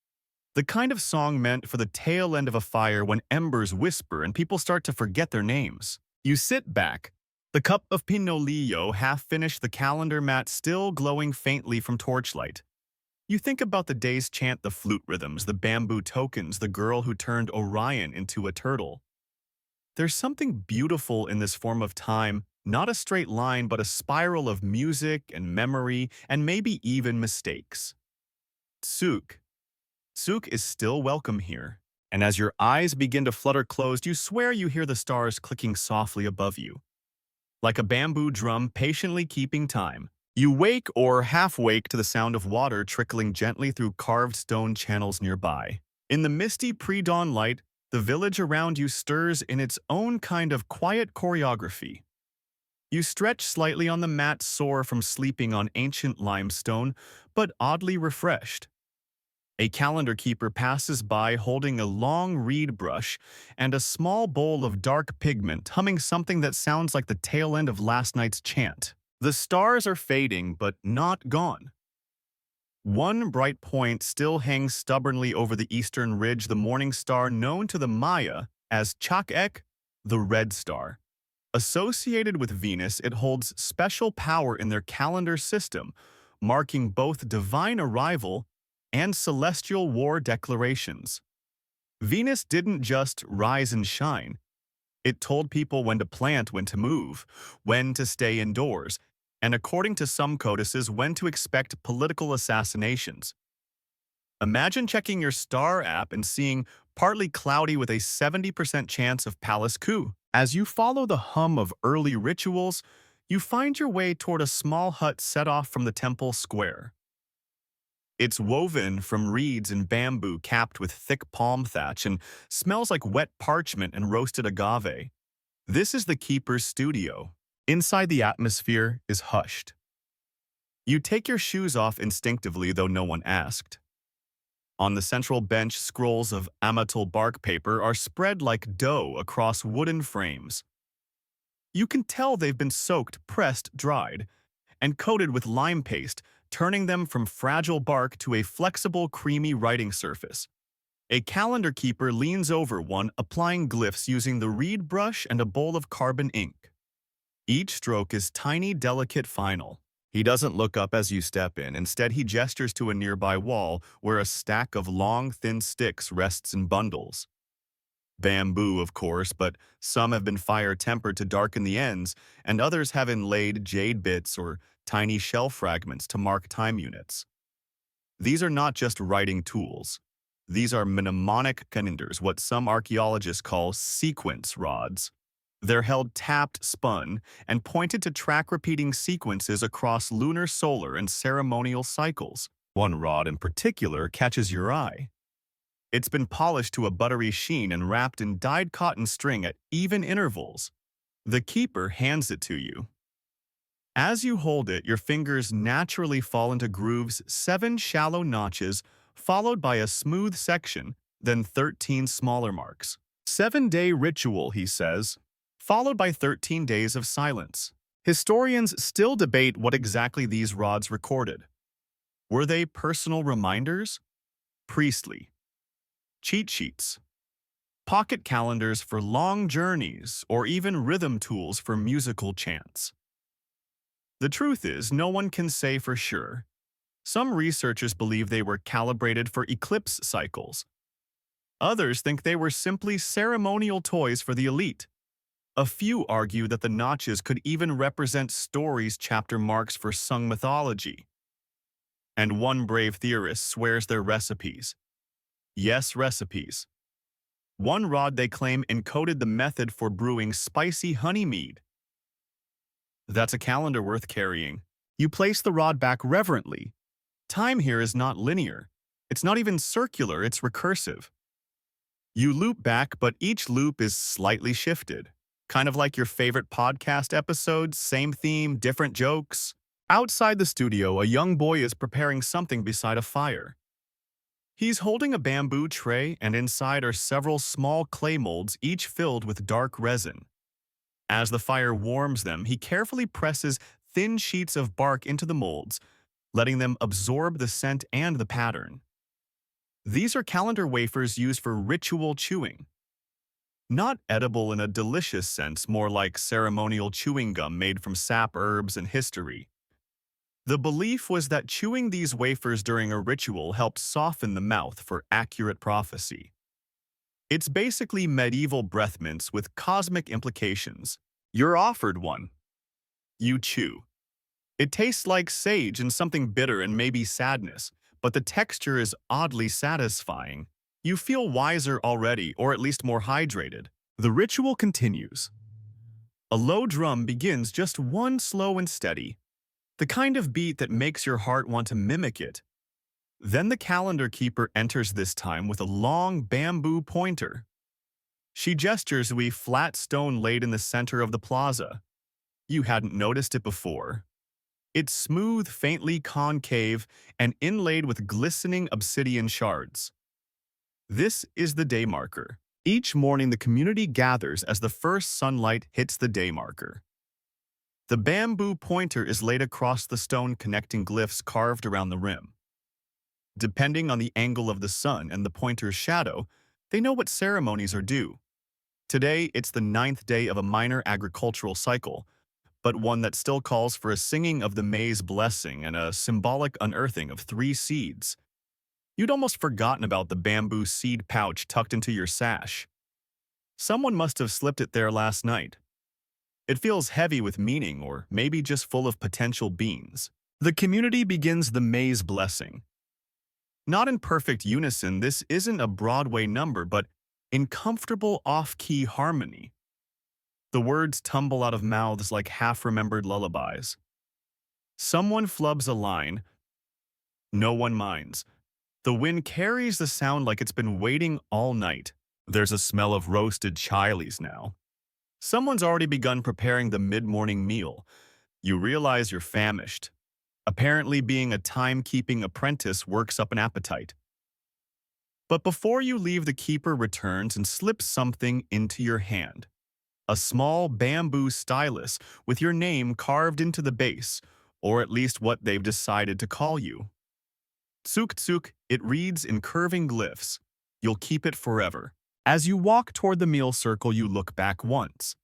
S1: The kind of song meant for the tail end of a fire when embers whisper and people start to forget their names. You sit back, the cup of pinolillo half finished, the calendar mat still glowing faintly from torchlight. You think about the day's chant, the flute rhythms, the bamboo tokens, the girl who turned Orion into a turtle. There's something beautiful in this form of time, not a straight line, but a spiral of music and memory and maybe even mistakes. Tsuk. Tsuk is still welcome here, and as your eyes begin to flutter closed, you swear you hear the stars clicking softly above you. Like a bamboo drum patiently keeping time. You wake or half-wake to the sound of water trickling gently through carved stone channels nearby. In the misty pre-dawn light, the village around you stirs in its own kind of quiet choreography. You stretch slightly on the mat sore from sleeping on ancient limestone, but oddly refreshed. A calendar keeper passes by holding a long reed brush and a small bowl of dark pigment, humming something that sounds like the tail end of last night's chant. The stars are fading, but not gone. One bright point still hangs stubbornly over the eastern ridge, the morning star known to the Maya as Chak-ek, the red star. Associated with Venus, it holds special power in their calendar system, marking both divine arrival and celestial war declarations. Venus didn't just rise and shine. It told people when to plant, when to move, when to stay indoors, and according to some codices, when to expect political assassinations. Imagine checking your star app and seeing partly cloudy with a 70% chance of palace coup. As you follow the hum of early rituals, you find your way toward a small hut set off from the temple square. It's woven from reeds and bamboo capped with thick palm thatch and smells like wet parchment and roasted agave. This is the keeper's studio. Inside, the atmosphere is hushed. You take your shoes off instinctively, though no one asked. On the central bench, scrolls of amatil bark paper are spread like dough across wooden frames. You can tell they've been soaked, pressed, dried, and coated with lime paste, turning them from fragile bark to a flexible, creamy writing surface. A calendar keeper leans over one, applying glyphs using the reed brush and a bowl of carbon ink. Each stroke is tiny, delicate, final. He doesn't look up as you step in. Instead, he gestures to a nearby wall where a stack of long, thin sticks rests in bundles. Bamboo, of course, but some have been fire-tempered to darken the ends, and others have inlaid jade bits or tiny shell fragments to mark time units. These are not just writing tools. These are mnemonic calendars, what some archaeologists call sequence rods. They're held tapped, spun, and pointed to track repeating sequences across lunar, solar, and ceremonial cycles. One rod in particular catches your eye. It's been polished to a buttery sheen and wrapped in dyed cotton string at even intervals. The keeper hands it to you. As you hold it, your fingers naturally fall into grooves, 7 shallow notches, followed by a smooth section, then 13 smaller marks. 7-day ritual, he says, followed by 13 days of silence. Historians still debate what exactly these rods recorded. Were they personal reminders? Priestly. Cheat sheets. Pocket calendars for long journeys, or even rhythm tools for musical chants. The truth is, no one can say for sure. Some researchers believe they were calibrated for eclipse cycles. Others think they were simply ceremonial toys for the elite. A few argue that the notches could even represent stories chapter marks for sung mythology. And one brave theorist swears they're recipes. Yes, recipes. One rod, they claim, encoded the method for brewing spicy honey mead. That's a calendar worth carrying. You place the rod back reverently. Time here is not linear. It's not even circular, it's recursive. You loop back, but each loop is slightly shifted. Kind of like your favorite podcast episodes, same theme, different jokes. Outside the studio, a young boy is preparing something beside a fire. He's holding a bamboo tray, and inside are several small clay molds, each filled with dark resin. As the fire warms them, he carefully presses thin sheets of bark into the molds, letting them absorb the scent and the pattern. These are calendar wafers used for ritual chewing. Not edible in a delicious sense, more like ceremonial chewing gum made from sap, herbs, and history. The belief was that chewing these wafers during a ritual helped soften the mouth for accurate prophecy. It's basically medieval breath mints with cosmic implications. You're offered one. You chew. It tastes like sage and something bitter and maybe sadness, but the texture is oddly satisfying. You feel wiser already, or at least more hydrated. The ritual continues. A low drum begins, just one slow and steady. The kind of beat that makes your heart want to mimic it. Then the calendar keeper enters this time with a long bamboo pointer. She gestures to a flat stone laid in the center of the plaza. You hadn't noticed it before. It's smooth, faintly concave, and inlaid with glistening obsidian shards. This is the day marker. Each morning the community gathers as the first sunlight hits the day marker. The bamboo pointer is laid across the stone connecting glyphs carved around the rim. Depending on the angle of the sun and the pointer's shadow, they know what ceremonies are due. Today, it's the 9th day of a minor agricultural cycle, but one that still calls for a singing of the maize blessing and a symbolic unearthing of 3 seeds. You'd almost forgotten about the bamboo seed pouch tucked into your sash. Someone must have slipped it there last night. It feels heavy with meaning, or maybe just full of potential beans. The community begins the maize blessing. Not in perfect unison, this isn't a Broadway number, but in comfortable off-key harmony. The words tumble out of mouths like half-remembered lullabies. Someone flubs a line. No one minds. The wind carries the sound like it's been waiting all night. There's a smell of roasted chiles now. Someone's already begun preparing the mid-morning meal. You realize you're famished. Apparently, being a timekeeping apprentice works up an appetite. But before you leave, the keeper returns and slips something into your hand. A small bamboo stylus with your name carved into the base, or at least what they've decided to call you. Tsuk Tsuk, it reads in curving glyphs. You'll keep it forever. As you walk toward the meal circle, you look back once.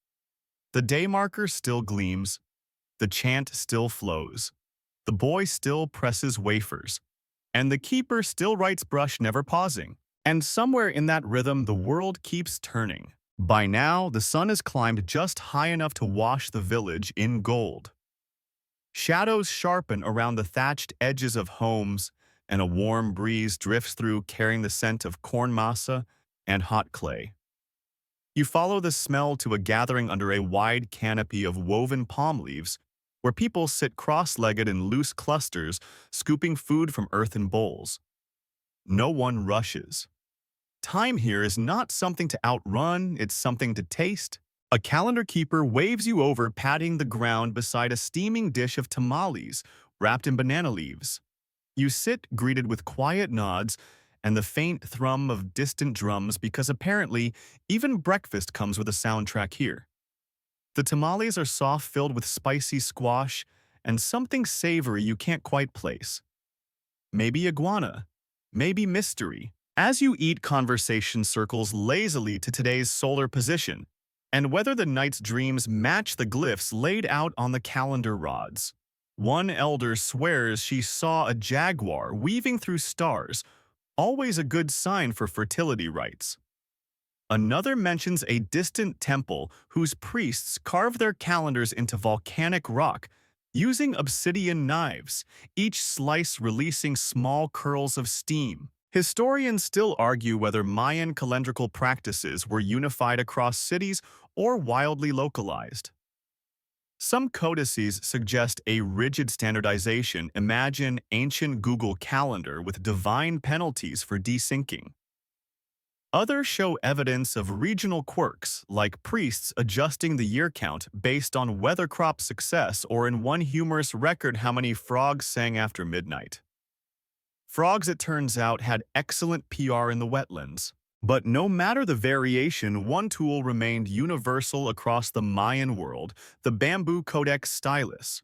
S1: The day marker still gleams. The chant still flows. The boy still presses wafers. And the keeper still writes brush, never pausing. And somewhere in that rhythm, the world keeps turning. By now, the sun has climbed just high enough to wash the village in gold. Shadows sharpen around the thatched edges of homes, and a warm breeze drifts through carrying the scent of corn masa and hot clay. You follow the smell to a gathering under a wide canopy of woven palm leaves, where people sit cross-legged in loose clusters, scooping food from earthen bowls. No one rushes. Time here is not something to outrun, it's something to taste. A calendar keeper waves you over, patting the ground beside a steaming dish of tamales wrapped in banana leaves. You sit, greeted with quiet nods and the faint thrum of distant drums, because apparently even breakfast comes with a soundtrack here. The tamales are soft, filled with spicy squash and something savory you can't quite place. Maybe iguana, maybe mystery. As you eat, conversation circles lazily to today's solar position and whether the night's dreams match the glyphs laid out on the calendar rods. One elder swears she saw a jaguar weaving through stars, always a good sign for fertility rites. Another mentions a distant temple whose priests carve their calendars into volcanic rock using obsidian knives, each slice releasing small curls of steam. Historians still argue whether Mayan calendrical practices were unified across cities or wildly localized. Some codices suggest a rigid standardization. Imagine ancient Google Calendar with divine penalties for desyncing. Others show evidence of regional quirks, like priests adjusting the year count based on weather crop success, or in one humorous record, how many frogs sang after midnight. Frogs, it turns out, had excellent PR in the wetlands. But no matter the variation, one tool remained universal across the Mayan world: the bamboo codex stylus.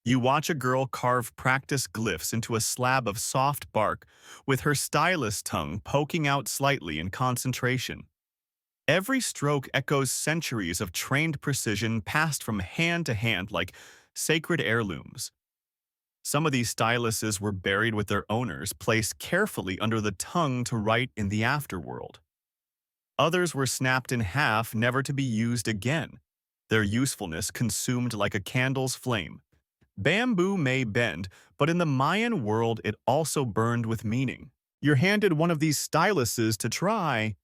S1: You watch a girl carve practice glyphs into a slab of soft bark, with her stylus tongue poking out slightly in concentration. Every stroke echoes centuries of trained precision passed from hand to hand like sacred heirlooms. Some of these styluses were buried with their owners, placed carefully under the tongue to write in the afterworld. Others were snapped in half, never to be used again, their usefulness consumed like a candle's flame. Bamboo may bend, but in the Mayan world it also burned with meaning. You're handed one of these styluses to try.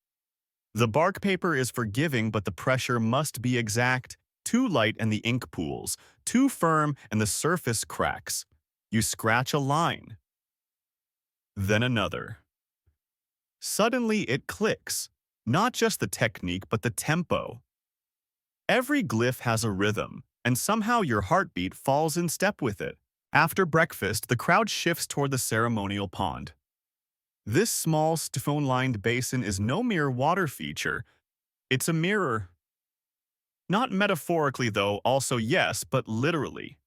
S1: The bark paper is forgiving, but the pressure must be exact. Too light and the ink pools. Too firm and the surface cracks. You scratch a line, then another. Suddenly it clicks. Not just the technique, but the tempo. Every glyph has a rhythm, and somehow your heartbeat falls in step with it. After breakfast, the crowd shifts toward the ceremonial pond. This small stone-lined basin is no mere water feature. It's a mirror. Not metaphorically, though, also yes, but literally.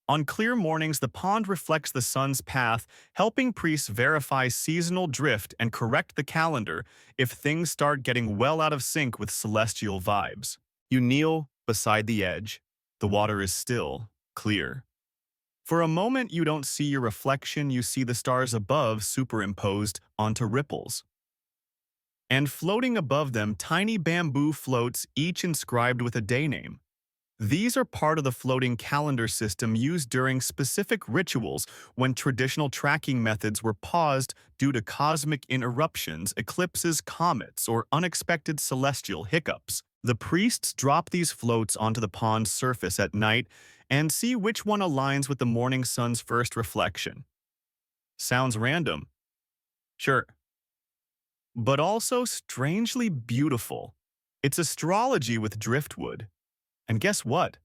S1: On clear mornings, the pond reflects the sun's path, helping priests verify seasonal drift and correct the calendar if things start getting well out of sync with celestial vibes. You kneel beside the edge. The water is still, clear. For a moment, you don't see your reflection, you see the stars above superimposed onto ripples. And floating above them, tiny bamboo floats, each inscribed with a day name. These are part of the floating calendar system used during specific rituals when traditional tracking methods were paused due to cosmic interruptions, eclipses, comets, or unexpected celestial hiccups. The priests drop these floats onto the pond's surface at night and see which one aligns with the morning sun's first reflection. Sounds random. Sure. But also strangely beautiful. It's astrology with driftwood. And guess what?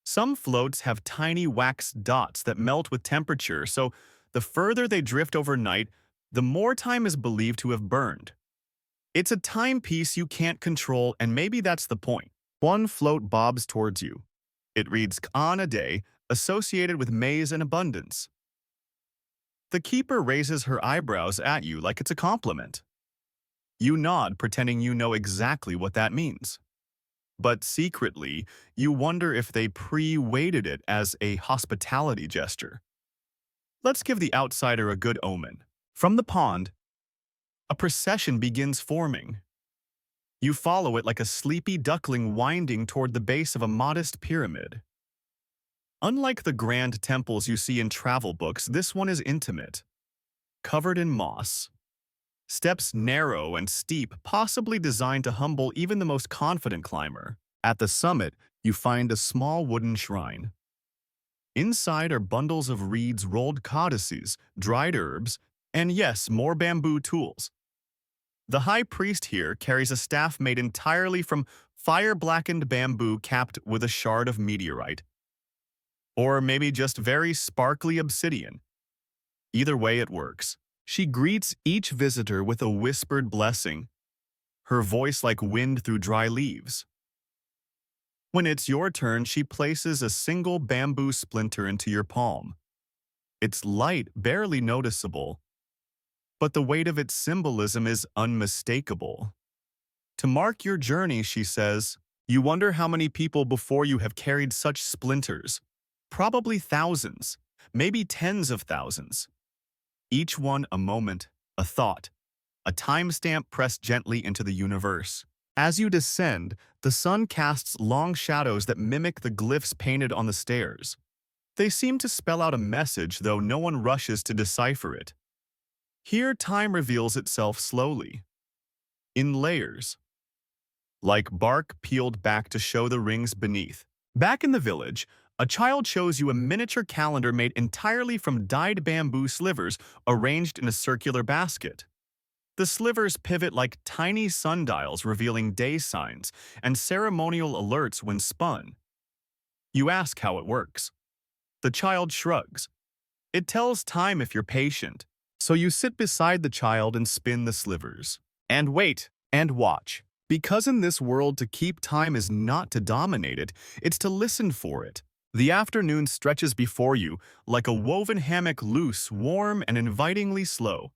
S1: Some floats have tiny wax dots that melt with temperature, so the further they drift overnight, the more time is believed to have burned. It's a timepiece you can't control, and maybe that's the point. One float bobs towards you. It reads on a day, associated with maize and abundance. The keeper raises her eyebrows at you like it's a compliment. You nod, pretending you know exactly what that means. But secretly, you wonder if they pre-weighted it as a hospitality gesture. Let's give the outsider a good omen. From the pond, a procession begins forming. You follow it like a sleepy duckling winding toward the base of a modest pyramid. Unlike the grand temples you see in travel books, this one is intimate, covered in moss. Steps narrow and steep, possibly designed to humble even the most confident climber. At the summit, you find a small wooden shrine. Inside are bundles of reeds, rolled codices, dried herbs, and yes, more bamboo tools. The high priest here carries a staff made entirely from fire-blackened bamboo capped with a shard of meteorite. Or maybe just very sparkly obsidian. Either way it works. She greets each visitor with a whispered blessing, her voice like wind through dry leaves. When it's your turn, she places a single bamboo splinter into your palm. It's light, barely noticeable, but the weight of its symbolism is unmistakable. To mark your journey, she says, you wonder how many people before you have carried such splinters. Probably thousands, maybe tens of thousands. Each one a moment, a thought, a timestamp pressed gently into the universe. As you descend, the sun casts long shadows that mimic the glyphs painted on the stairs. They seem to spell out a message, though no one rushes to decipher it. Here, time reveals itself slowly, in layers, like bark peeled back to show the rings beneath. Back in the village, a child shows you a miniature calendar made entirely from dyed bamboo slivers arranged in a circular basket. The slivers pivot like tiny sundials revealing day signs and ceremonial alerts when spun. You ask how it works. The child shrugs. It tells time if you're patient. So you sit beside the child and spin the slivers. And wait, and watch. Because in this world, to keep time is not to dominate it, it's to listen for it. The afternoon stretches before you, like a woven hammock, loose, warm, and invitingly slow.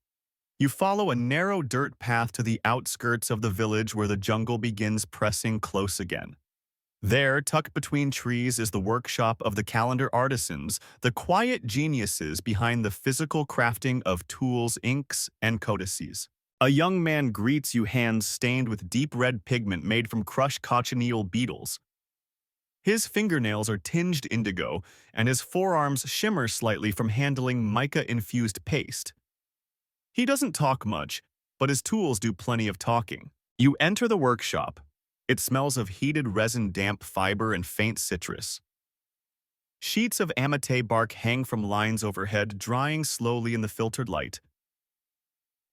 S1: You follow a narrow dirt path to the outskirts of the village where the jungle begins pressing close again. There, tucked between trees, is the workshop of the calendar artisans, the quiet geniuses behind the physical crafting of tools, inks, and codices. A young man greets you, hands stained with deep red pigment made from crushed cochineal beetles. His fingernails are tinged indigo, and his forearms shimmer slightly from handling mica-infused paste. He doesn't talk much, but his tools do plenty of talking. You enter the workshop. It smells of heated resin, damp fiber, and faint citrus. Sheets of amate bark hang from lines overhead, drying slowly in the filtered light.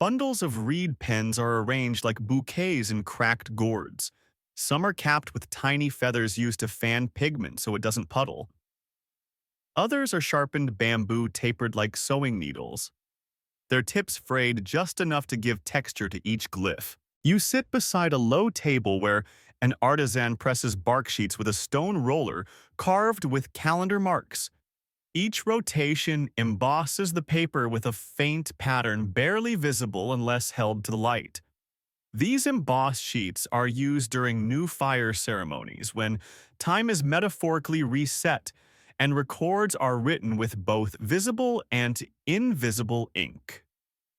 S1: Bundles of reed pens are arranged like bouquets in cracked gourds. Some are capped with tiny feathers used to fan pigment so it doesn't puddle. Others are sharpened bamboo tapered like sewing needles, their tips frayed just enough to give texture to each glyph. You sit beside a low table where an artisan presses bark sheets with a stone roller carved with calendar marks. Each rotation embosses the paper with a faint pattern barely visible unless held to the light. These embossed sheets are used during new fire ceremonies when time is metaphorically reset and records are written with both visible and invisible ink.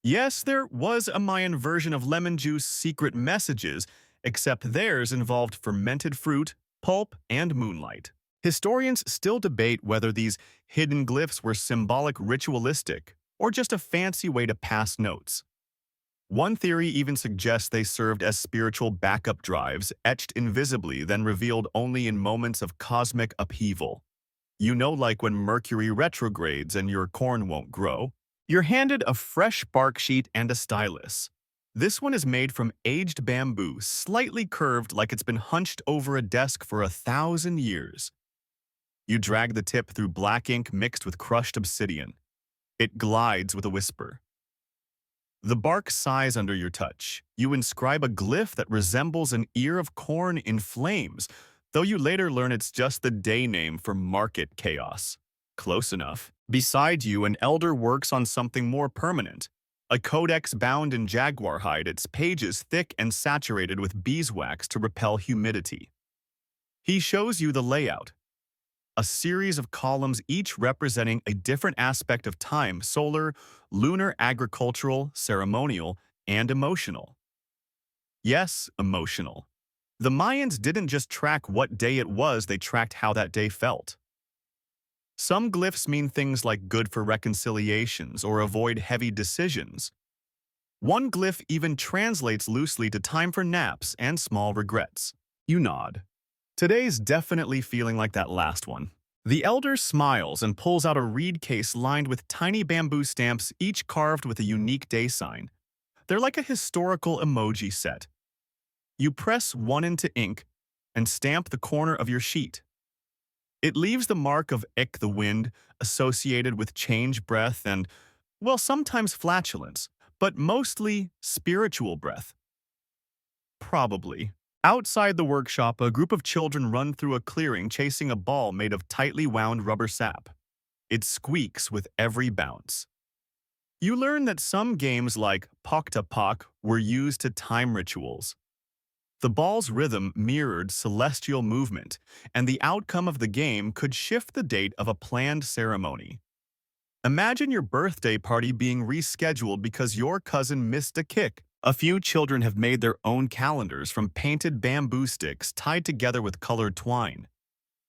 S1: Yes, there was a Mayan version of lemon juice secret messages, except theirs involved fermented fruit, pulp, and moonlight. Historians still debate whether these hidden glyphs were symbolic ritualistic or just a fancy way to pass notes. One theory even suggests they served as spiritual backup drives, etched invisibly, then revealed only in moments of cosmic upheaval. You know, like when Mercury retrogrades and your corn won't grow. You're handed a fresh bark sheet and a stylus. This one is made from aged bamboo, slightly curved like it's been hunched over a desk for 1,000 years. You drag the tip through black ink mixed with crushed obsidian. It glides with a whisper. The bark sighs under your touch. You inscribe a glyph that resembles an ear of corn in flames, though you later learn it's just the day name for market chaos. Close enough. Beside you, an elder works on something more permanent. A codex bound in jaguar hide, its pages thick and saturated with beeswax to repel humidity. He shows you the layout. A series of columns each representing a different aspect of time: solar, lunar, agricultural, ceremonial, and emotional. Yes, emotional. The Mayans didn't just track what day it was, they tracked how that day felt. Some glyphs mean things like good for reconciliations or avoid heavy decisions. One glyph even translates loosely to time for naps and small regrets. You nod. Today's definitely feeling like that last one. The elder smiles and pulls out a reed case lined with tiny bamboo stamps, each carved with a unique day sign. They're like a historical emoji set. You press one into ink and stamp the corner of your sheet. It leaves the mark of Ik, the wind, associated with change, breath, and, well, sometimes flatulence, but mostly spiritual breath. Probably. Outside the workshop, a group of children run through a clearing chasing a ball made of tightly wound rubber sap. It squeaks with every bounce. You learn that some games like Pokta Pok were used to time rituals. The ball's rhythm mirrored celestial movement, and the outcome of the game could shift the date of a planned ceremony. Imagine your birthday party being rescheduled because your cousin missed a kick. A few children have made their own calendars from painted bamboo sticks tied together with colored twine.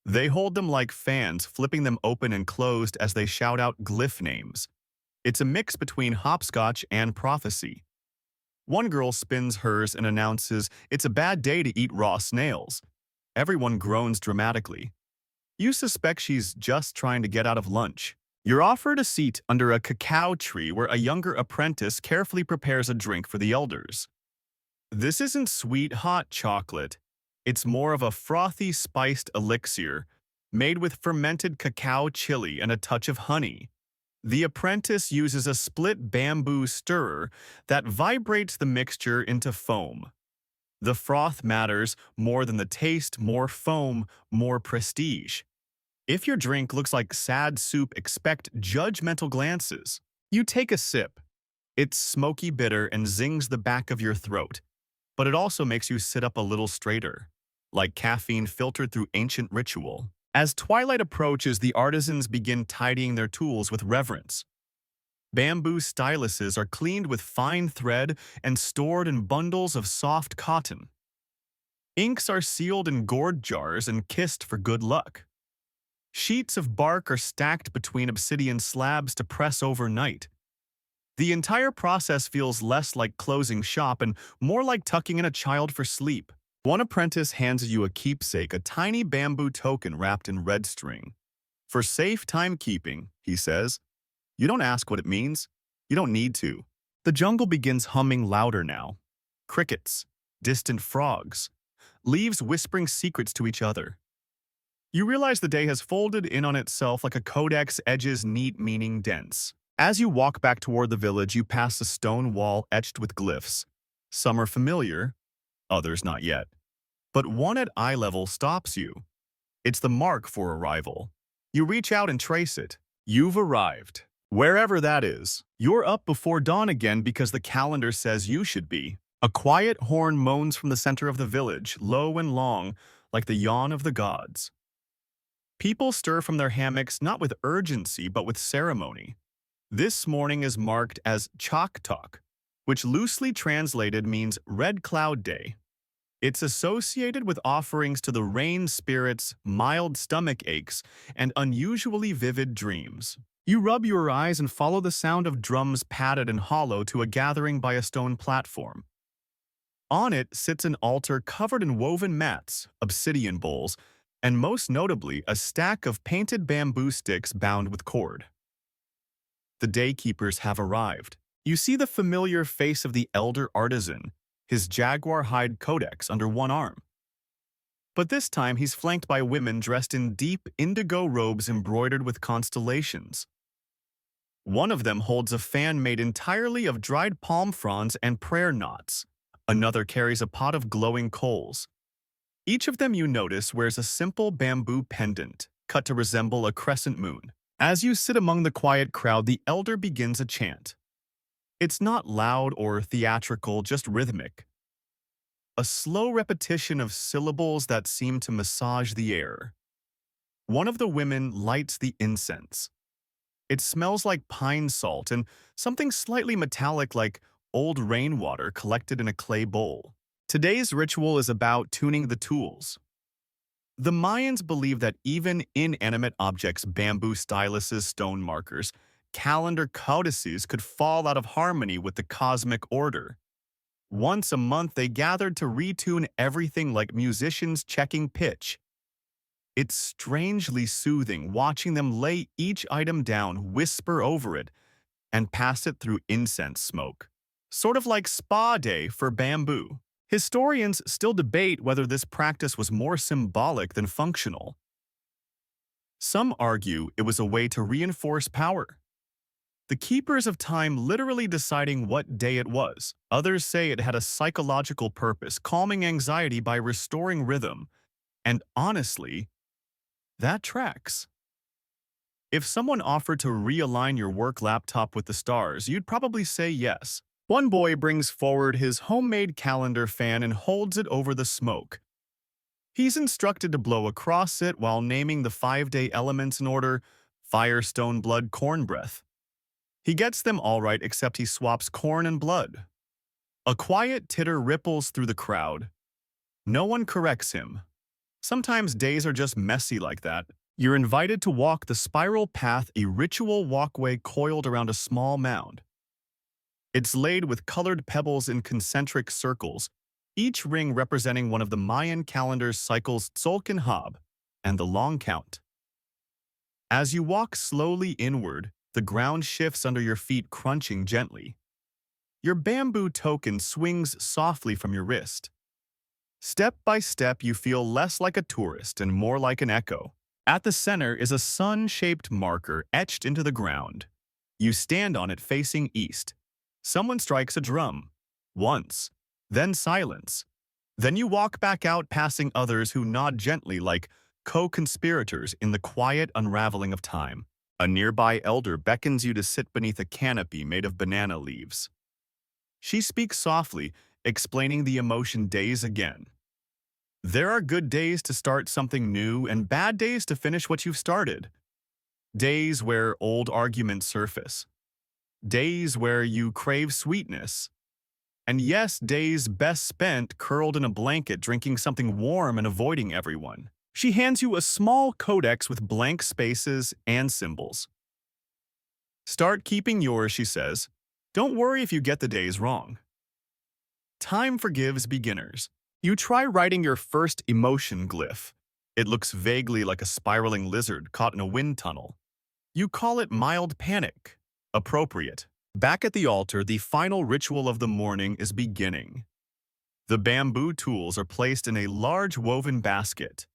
S1: They hold them like fans, flipping them open and closed as they shout out glyph names. It's a mix between hopscotch and prophecy. One girl spins hers and announces it's a bad day to eat raw snails. Everyone groans dramatically. You suspect she's just trying to get out of lunch. You're offered a seat under a cacao tree where a younger apprentice carefully prepares a drink for the elders. This isn't sweet hot chocolate. It's more of a frothy spiced elixir made with fermented cacao chili and a touch of honey. The apprentice uses a split bamboo stirrer that vibrates the mixture into foam. The froth matters more than the taste, more foam, more prestige. If your drink looks like sad soup, expect judgmental glances. You take a sip. It's smoky bitter and zings the back of your throat, but it also makes you sit up a little straighter, like caffeine filtered through ancient ritual. As twilight approaches, the artisans begin tidying their tools with reverence. Bamboo styluses are cleaned with fine thread and stored in bundles of soft cotton. Inks are sealed in gourd jars and kissed for good luck. Sheets of bark are stacked between obsidian slabs to press overnight. The entire process feels less like closing shop and more like tucking in a child for sleep. One apprentice hands you a keepsake, a tiny bamboo token wrapped in red string. For safe timekeeping, he says. You don't ask what it means. You don't need to. The jungle begins humming louder now. Crickets, distant frogs, leaves whispering secrets to each other. You realize the day has folded in on itself like a codex, edges neat, meaning dense. As you walk back toward the village, you pass a stone wall etched with glyphs. Some are familiar, others not yet. But one at eye level stops you. It's the mark for arrival. You reach out and trace it. You've arrived. Wherever that is, you're up before dawn again because the calendar says you should be. A quiet horn moans from the center of the village, low and long, like the yawn of the gods. People stir from their hammocks not with urgency but with ceremony. This morning is marked as Choktok, which loosely translated means Red Cloud Day. It's associated with offerings to the rain spirits, mild stomach aches, and unusually vivid dreams. You rub your eyes and follow the sound of drums padded and hollow to a gathering by a stone platform. On it sits an altar covered in woven mats, obsidian bowls, and most notably a stack of painted bamboo sticks bound with cord. The daykeepers have arrived. You see the familiar face of the elder artisan, his jaguar hide codex under one arm. But this time he's flanked by women dressed in deep indigo robes embroidered with constellations. One of them holds a fan made entirely of dried palm fronds and prayer knots. Another carries a pot of glowing coals. Each of them, you notice, wears a simple bamboo pendant, cut to resemble a crescent moon. As you sit among the quiet crowd, the elder begins a chant. It's not loud or theatrical, just rhythmic. A slow repetition of syllables that seem to massage the air. One of the women lights the incense. It smells like pine salt and something slightly metallic like old rainwater collected in a clay bowl. Today's ritual is about tuning the tools. The Mayans believe that even inanimate objects, bamboo styluses, stone markers, calendar codices could fall out of harmony with the cosmic order. Once a month, they gathered to retune everything like musicians checking pitch. It's strangely soothing watching them lay each item down, whisper over it, and pass it through incense smoke. Sort of like spa day for bamboo. Historians still debate whether this practice was more symbolic than functional. Some argue it was a way to reinforce power. The keepers of time literally deciding what day it was. Others say it had a psychological purpose, calming anxiety by restoring rhythm. And honestly, that tracks. If someone offered to realign your work laptop with the stars, you'd probably say yes. One boy brings forward his homemade calendar fan and holds it over the smoke. He's instructed to blow across it while naming the 5-day elements in order: fire, stone, blood, corn, breath. He gets them all right except he swaps corn and blood. A quiet titter ripples through the crowd. No one corrects him. Sometimes days are just messy like that. You're invited to walk the spiral path, a ritual walkway coiled around a small mound. It's laid with colored pebbles in concentric circles, each ring representing one of the Mayan calendar's cycles, Tzolk'in Hab, and the long count. As you walk slowly inward, the ground shifts under your feet, crunching gently. Your bamboo token swings softly from your wrist. Step by step, you feel less like a tourist and more like an echo. At the center is a sun-shaped marker etched into the ground. You stand on it facing east. Someone strikes a drum. Once. Then silence. Then you walk back out, passing others who nod gently like co-conspirators in the quiet unraveling of time. A nearby elder beckons you to sit beneath a canopy made of banana leaves. She speaks softly, explaining the emotion days again. There are good days to start something new and bad days to finish what you've started. Days where old arguments surface. Days where you crave sweetness. And yes, days best spent curled in a blanket, drinking something warm and avoiding everyone. She hands you a small codex with blank spaces and symbols. Start keeping yours, she says. Don't worry if you get the days wrong. Time forgives beginners. You try writing your first emotion glyph. It looks vaguely like a spiraling lizard caught in a wind tunnel. You call it mild panic. Appropriate. Back at the altar, the final ritual of the morning is beginning. The bamboo tools are placed in a large woven basket.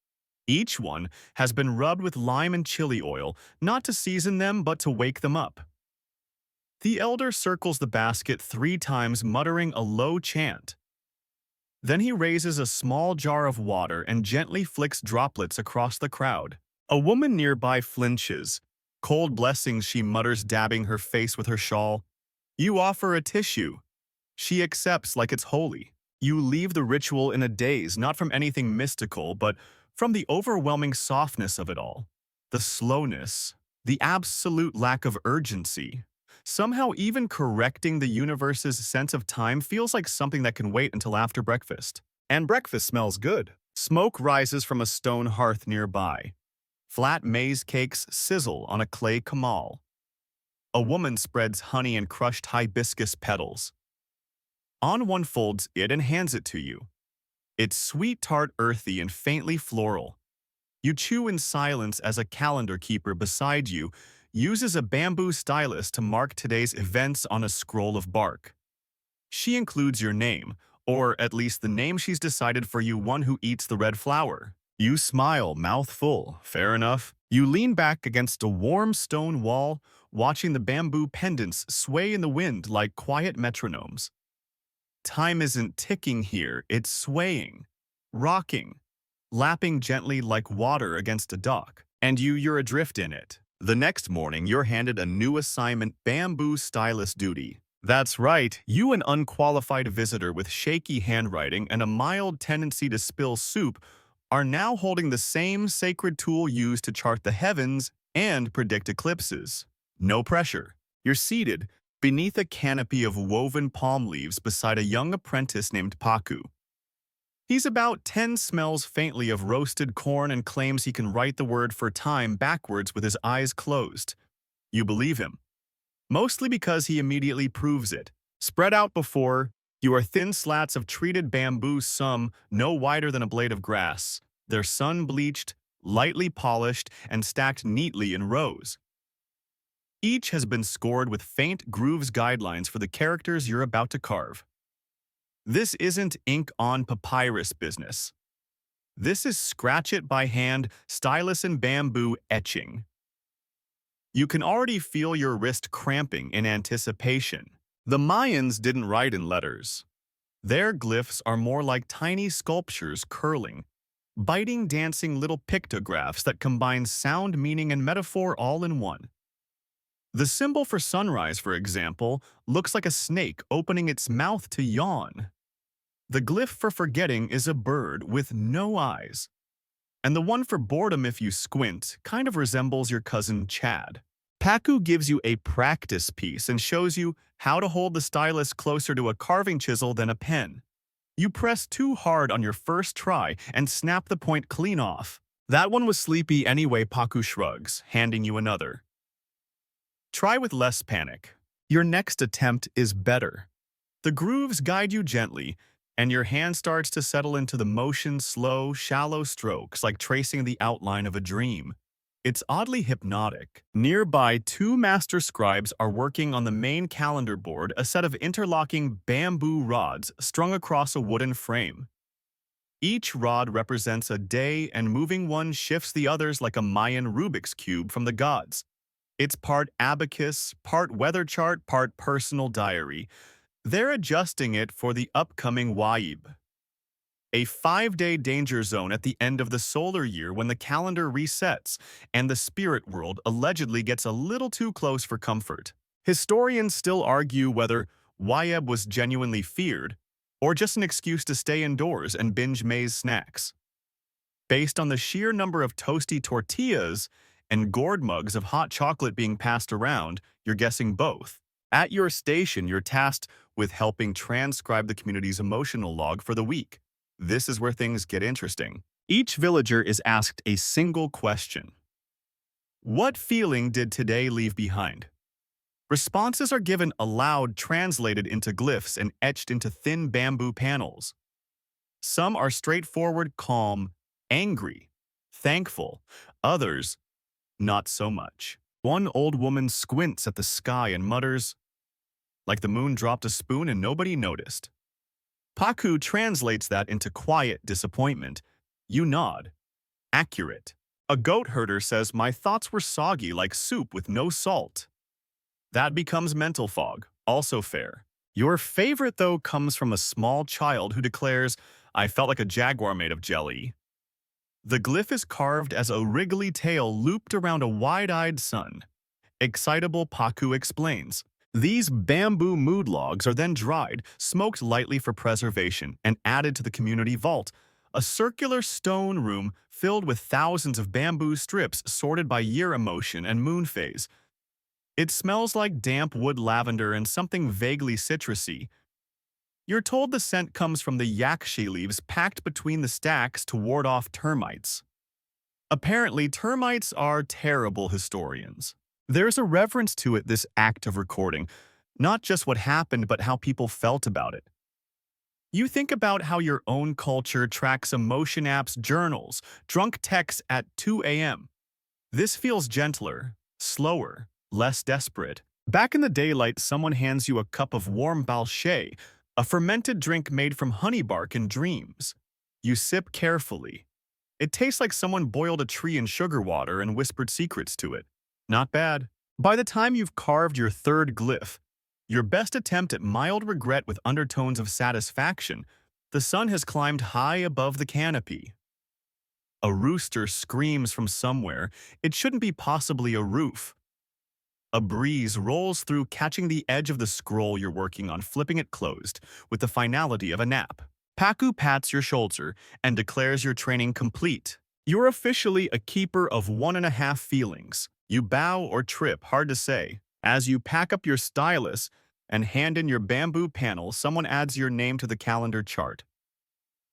S1: Each one has been rubbed with lime and chili oil, not to season them but to wake them up. The elder circles the basket 3 times, muttering a low chant. Then he raises a small jar of water and gently flicks droplets across the crowd. A woman nearby flinches. Cold blessings, she mutters, dabbing her face with her shawl. You offer a tissue. She accepts like it's holy. You leave the ritual in a daze, not from anything mystical, but from the overwhelming softness of it all. The slowness, the absolute lack of urgency. Somehow even correcting the universe's sense of time feels like something that can wait until after breakfast. And breakfast smells good. Smoke rises from a stone hearth nearby. Flat maize cakes sizzle on a clay comal. A woman spreads honey and crushed hibiscus petals. On one folds it and hands it to you. It's sweet, tart, earthy, and faintly floral. You chew in silence as a calendar keeper beside you uses a bamboo stylus to mark today's events on a scroll of bark. She includes your name, or at least the name she's decided for you, one who eats the red flower. You smile, mouth full. Fair enough. You lean back against a warm stone wall, watching the bamboo pendants sway in the wind like quiet metronomes. Time isn't ticking here, it's swaying, rocking, lapping gently like water against a dock, and you're adrift in it. The next morning, you're handed a new assignment: bamboo stylus duty. That's right, you, an unqualified visitor with shaky handwriting and a mild tendency to spill soup, are now holding the same sacred tool used to chart the heavens and predict eclipses. No pressure. You're seated beneath a canopy of woven palm leaves beside a young apprentice named Paku. He's about 10, smells faintly of roasted corn, and claims he can write the word for time backwards with his eyes closed. You believe him, mostly because he immediately proves it. Spread out before you are thin slats of treated bamboo, some no wider than a blade of grass. They're sun-bleached, lightly polished, and stacked neatly in rows. Each has been scored with faint grooves, guidelines for the characters you're about to carve. This isn't ink on papyrus business. This is scratch it by hand, stylus and bamboo etching. You can already feel your wrist cramping in anticipation. The Mayans didn't write in letters. Their glyphs are more like tiny sculptures curling, biting, dancing little pictographs that combine sound, meaning, and metaphor all in one. The symbol for sunrise, for example, looks like a snake opening its mouth to yawn. The glyph for forgetting is a bird with no eyes. And the one for boredom, if you squint, kind of resembles your cousin Chad. Paku gives you a practice piece and shows you how to hold the stylus closer to a carving chisel than a pen. You press too hard on your first try and snap the point clean off. That one was sleepy anyway, Paku shrugs, handing you another. Try with less panic. Your next attempt is better. The grooves guide you gently, and your hand starts to settle into the motion, slow, shallow strokes like tracing the outline of a dream. It's oddly hypnotic. Nearby, 2 master scribes are working on the main calendar board, a set of interlocking bamboo rods strung across a wooden frame. Each rod represents a day, and moving one shifts the others like a Mayan Rubik's Cube from the gods. It's part abacus, part weather chart, part personal diary. They're adjusting it for the upcoming Waib, a 5-day danger zone at the end of the solar year when the calendar resets and the spirit world allegedly gets a little too close for comfort. Historians still argue whether Waib was genuinely feared or just an excuse to stay indoors and binge maize snacks. Based on the sheer number of toasty tortillas and gourd mugs of hot chocolate being passed around, you're guessing both. At your station, you're tasked with helping transcribe the community's emotional log for the week. This is where things get interesting. Each villager is asked a single question. What feeling did today leave behind? Responses are given aloud, translated into glyphs and etched into thin bamboo panels. Some are straightforward, calm, angry, thankful. Others, not so much. One old woman squints at the sky and mutters, like the moon dropped a spoon and nobody noticed. Paku translates that into quiet disappointment. You nod. Accurate. A goat herder says, my thoughts were soggy like soup with no salt. That becomes mental fog, also fair. Your favorite, though, comes from a small child who declares, I felt like a jaguar made of jelly. The glyph is carved as a wriggly tail looped around a wide-eyed sun. Excitable Paku explains. These bamboo mood logs are then dried, smoked lightly for preservation, and added to the community vault, a circular stone room filled with thousands of bamboo strips sorted by year emotion and moon phase. It smells like damp wood lavender and something vaguely citrusy. You're told the scent comes from the yakshi leaves packed between the stacks to ward off termites. Apparently, termites are terrible historians. There's a reverence to it, this act of recording, not just what happened but how people felt about it. You think about how your own culture tracks emotion apps, journals, drunk texts at 2 a.m. This feels gentler, slower, less desperate. Back in the daylight, someone hands you a cup of warm balshay, a fermented drink made from honey bark and dreams. You sip carefully. It tastes like someone boiled a tree in sugar water and whispered secrets to it. Not bad. By the time you've carved your third glyph, your best attempt at mild regret with undertones of satisfaction, the sun has climbed high above the canopy. A rooster screams from somewhere. It shouldn't be possibly a roof. A breeze rolls through, catching the edge of the scroll you're working on, flipping it closed, with the finality of a nap. Paku pats your shoulder and declares your training complete. You're officially a keeper of 1.5 feelings. You bow or trip, hard to say. As you pack up your stylus and hand in your bamboo panel, someone adds your name to the calendar chart.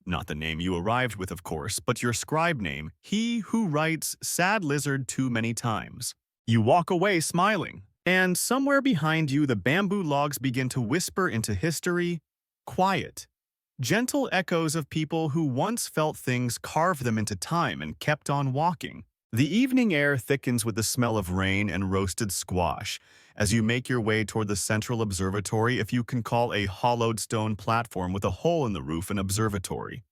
S1: Not the name you arrived with, of course, but your scribe name, he who writes sad lizard too many times. You walk away smiling, and somewhere behind you the bamboo logs begin to whisper into history, quiet. Gentle echoes of people who once felt things carve them into time and kept on walking. The evening air thickens with the smell of rain and roasted squash as you make your way toward the central observatory, if you can call a hollowed stone platform with a hole in the roof an observatory.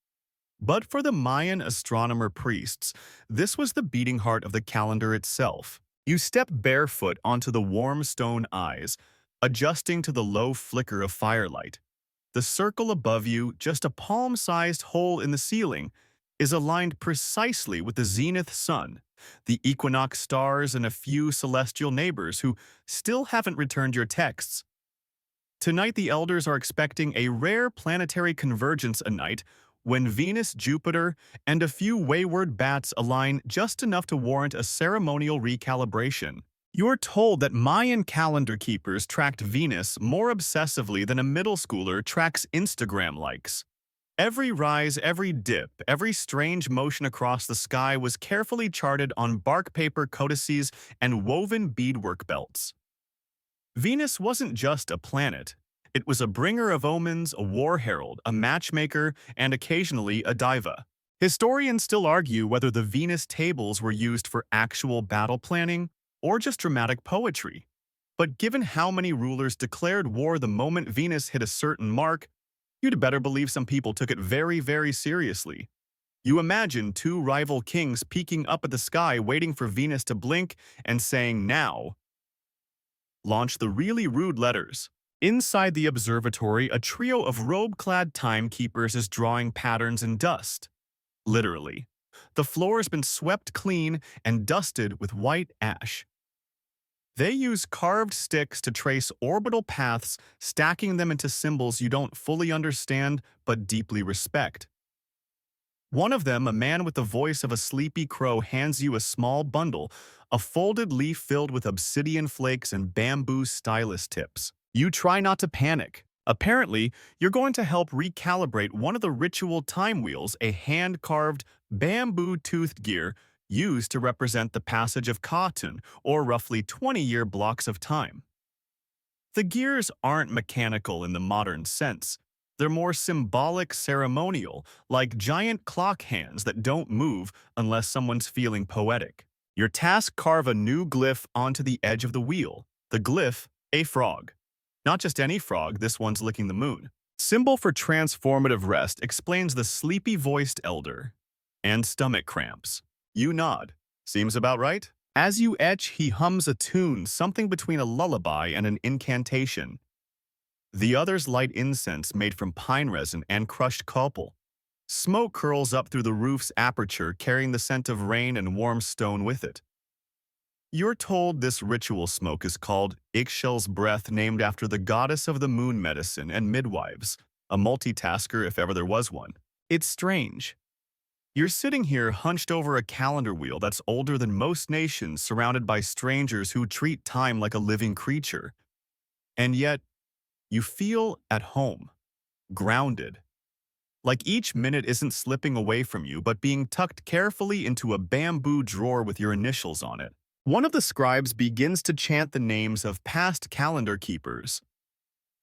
S1: But for the Mayan astronomer priests, this was the beating heart of the calendar itself. You step barefoot onto the warm stone eyes, adjusting to the low flicker of firelight. The circle above you, just a palm-sized hole in the ceiling, is aligned precisely with the zenith sun, the equinox stars, and a few celestial neighbors who still haven't returned your texts. Tonight, the elders are expecting a rare planetary convergence, a night when Venus, Jupiter, and a few wayward bats align just enough to warrant a ceremonial recalibration. You're told that Mayan calendar keepers tracked Venus more obsessively than a middle schooler tracks Instagram likes. Every rise, every dip, every strange motion across the sky was carefully charted on bark paper codices and woven beadwork belts. Venus wasn't just a planet. It was a bringer of omens, a war herald, a matchmaker, and occasionally a diva. Historians still argue whether the Venus tables were used for actual battle planning or just dramatic poetry. But given how many rulers declared war the moment Venus hit a certain mark, you'd better believe some people took it very, very seriously. You imagine two rival kings peeking up at the sky, waiting for Venus to blink and saying, now. Launch the really rude letters. Inside the observatory, a trio of robe-clad timekeepers is drawing patterns in dust. Literally. The floor has been swept clean and dusted with white ash. They use carved sticks to trace orbital paths, stacking them into symbols you don't fully understand but deeply respect. One of them, a man with the voice of a sleepy crow, hands you a small bundle, a folded leaf filled with obsidian flakes and bamboo stylus tips. You try not to panic. Apparently, you're going to help recalibrate one of the ritual time wheels, a hand-carved, bamboo-toothed gear used to represent the passage of Khatun, or roughly 20-year blocks of time. The gears aren't mechanical in the modern sense. They're more symbolic, ceremonial, like giant clock hands that don't move unless someone's feeling poetic. Your task: carve a new glyph onto the edge of the wheel. The glyph, a frog. Not just any frog, this one's licking the moon. Symbol for transformative rest, explains the sleepy-voiced elder. And stomach cramps. You nod. Seems about right? As you etch, he hums a tune, something between a lullaby and an incantation. The others light incense made from pine resin and crushed copal. Smoke curls up through the roof's aperture, carrying the scent of rain and warm stone with it. You're told this ritual smoke is called Ixchel's breath, named after the goddess of the moon medicine and midwives, a multitasker if ever there was one. It's strange. You're sitting here hunched over a calendar wheel that's older than most nations, surrounded by strangers who treat time like a living creature. And yet, you feel at home, grounded. Like each minute isn't slipping away from you, but being tucked carefully into a bamboo drawer with your initials on it. One of the scribes begins to chant the names of past calendar keepers.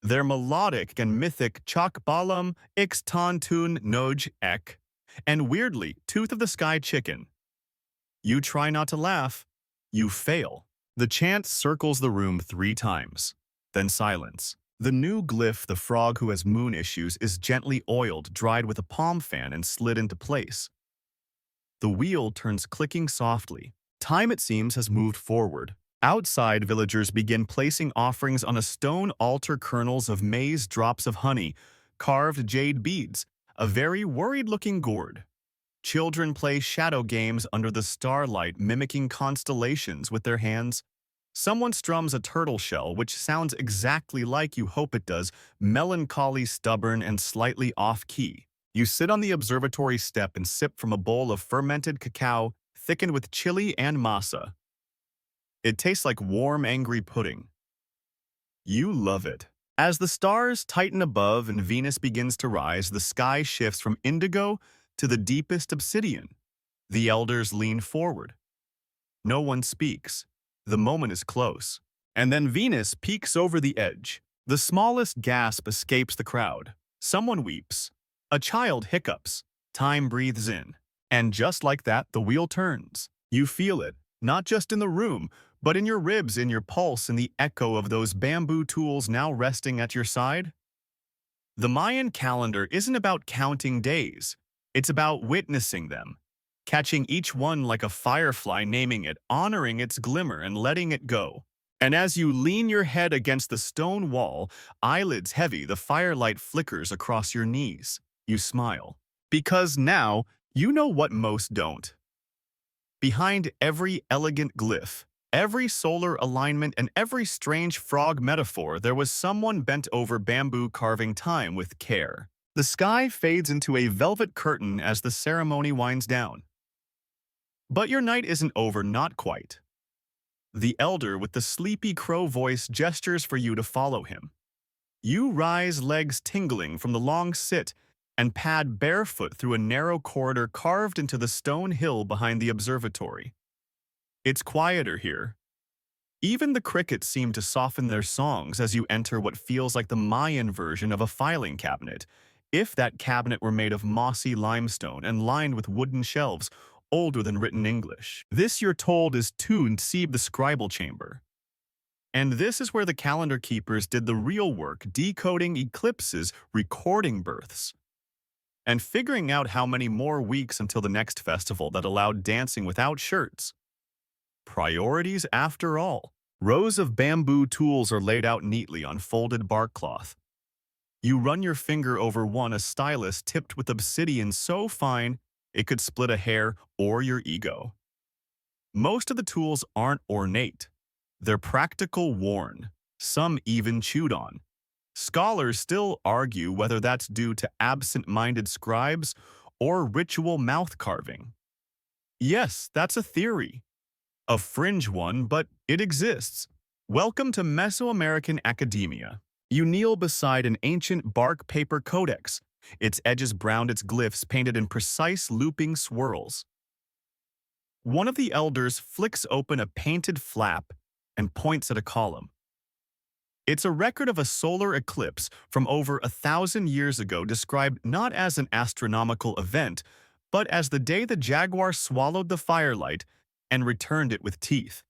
S1: They're melodic and mythic: Chak Balam, Ix Tun Noj Ek, and weirdly, Tooth of the Sky Chicken. You try not to laugh. You fail. The chant circles the room 3 times. Then silence. The new glyph, the frog who has moon issues, is gently oiled, dried with a palm fan, and slid into place. The wheel turns, clicking softly. Time, it seems, has moved forward. Outside, villagers begin placing offerings on a stone altar: kernels of maize, drops of honey, carved jade beads, a very worried-looking gourd. Children play shadow games under the starlight, mimicking constellations with their hands. Someone strums a turtle shell, which sounds exactly like you hope it does, melancholy, stubborn, and slightly off-key. You sit on the observatory step and sip from a bowl of fermented cacao, thickened with chili and masa. It tastes like warm, angry pudding. You love it. As the stars tighten above and Venus begins to rise, the sky shifts from indigo to the deepest obsidian. The elders lean forward. No one speaks. The moment is close. And then Venus peeks over the edge. The smallest gasp escapes the crowd. Someone weeps. A child hiccups. Time breathes in. And just like that, the wheel turns. You feel it, not just in the room, but in your ribs, in your pulse, in the echo of those bamboo tools now resting at your side. The Mayan calendar isn't about counting days. It's about witnessing them. Catching each one like a firefly, naming it, honoring its glimmer, and letting it go. And as you lean your head against the stone wall, eyelids heavy, the firelight flickers across your knees. You smile. Because now, you know what most don't. Behind every elegant glyph, every solar alignment, and every strange frog metaphor, there was someone bent over bamboo carving time with care. The sky fades into a velvet curtain as the ceremony winds down. But your night isn't over, not quite. The elder with the sleepy crow voice gestures for you to follow him. You rise, legs tingling from the long sit, and pad barefoot through a narrow corridor carved into the stone hill behind the observatory. It's quieter here. Even the crickets seem to soften their songs as you enter what feels like the Mayan version of a filing cabinet, if that cabinet were made of mossy limestone and lined with wooden shelves, older than written English. This, you're told, is tuned Seb the scribal chamber. And this is where the calendar keepers did the real work, decoding eclipses, recording births, and figuring out how many more weeks until the next festival that allowed dancing without shirts. Priorities, after all. Rows of bamboo tools are laid out neatly on folded bark cloth. You run your finger over one, a stylus tipped with obsidian so fine it could split a hair or your ego. Most of the tools aren't ornate. They're practical, worn, some even chewed on. Scholars still argue whether that's due to absent-minded scribes or ritual mouth carving. Yes, that's a theory. A fringe one, but it exists. Welcome to Mesoamerican academia. You kneel beside an ancient bark paper codex, its edges browned, its glyphs painted in precise looping swirls. One of the elders flicks open a painted flap and points at a column. It's a record of a solar eclipse from over 1,000 years ago, described not as an astronomical event, but as the day the jaguar swallowed the firelight and returned it with teeth.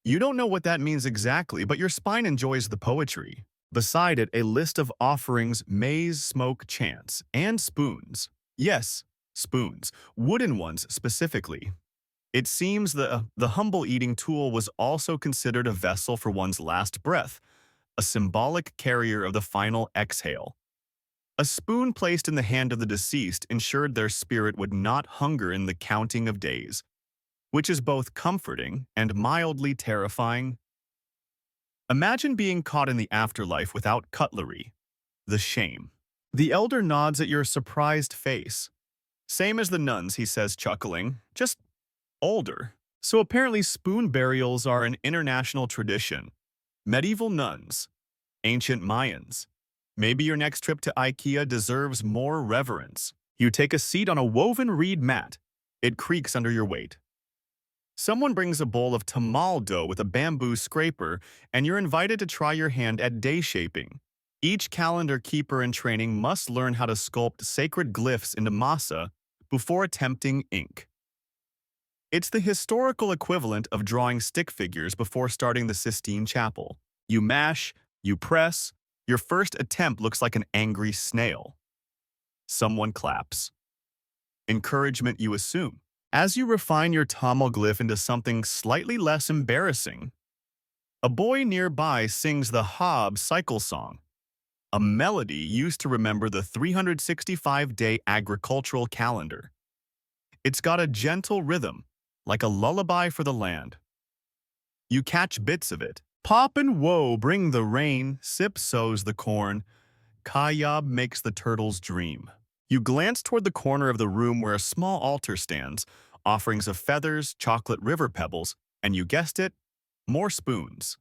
S1: You don't know what that means exactly, but your spine enjoys the poetry. Beside it, a list of offerings, maize, smoke, chants, and spoons. Yes, spoons, wooden ones specifically. It seems the humble eating tool was also considered a vessel for one's last breath, a symbolic carrier of the final exhale. A spoon placed in the hand of the deceased ensured their spirit would not hunger in the counting of days, which is both comforting and mildly terrifying. Imagine being caught in the afterlife without cutlery. The shame. The elder nods at your surprised face. Same as the nuns, he says, chuckling, just older. So apparently spoon burials are an international tradition. Medieval nuns, ancient Mayans. Maybe your next trip to IKEA deserves more reverence. You take a seat on a woven reed mat. It creaks under your weight. Someone brings a bowl of tamal dough with a bamboo scraper, and you're invited to try your hand at day shaping. Each calendar keeper in training must learn how to sculpt sacred glyphs into masa before attempting ink. It's the historical equivalent of drawing stick figures before starting the Sistine Chapel. You mash, you press, your first attempt looks like an angry snail. Someone claps. Encouragement, you assume. As you refine your Tamil glyph into something slightly less embarrassing, a boy nearby sings the Hob cycle song, a melody used to remember the 365-day agricultural calendar. It's got a gentle rhythm, like a lullaby for the land. You catch bits of it. Pop and woe bring the rain, sip sows the corn, Kayab makes the turtles dream. You glance toward the corner of the room where a small altar stands, offerings of feathers, chocolate river pebbles, and you guessed it, more spoons.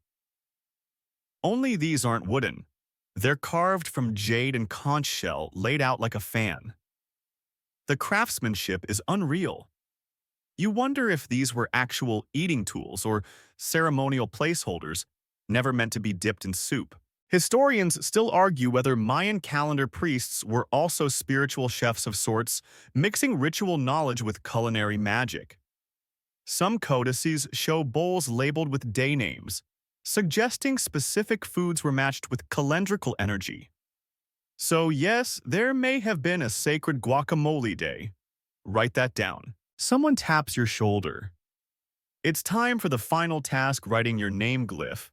S1: Only these aren't wooden. They're carved from jade and conch shell laid out like a fan. The craftsmanship is unreal. You wonder if these were actual eating tools or ceremonial placeholders, never meant to be dipped in soup. Historians still argue whether Mayan calendar priests were also spiritual chefs of sorts, mixing ritual knowledge with culinary magic. Some codices show bowls labeled with day names, suggesting specific foods were matched with calendrical energy. So yes, there may have been a sacred guacamole day. Write that down. Someone taps your shoulder. It's time for the final task, writing your name glyph,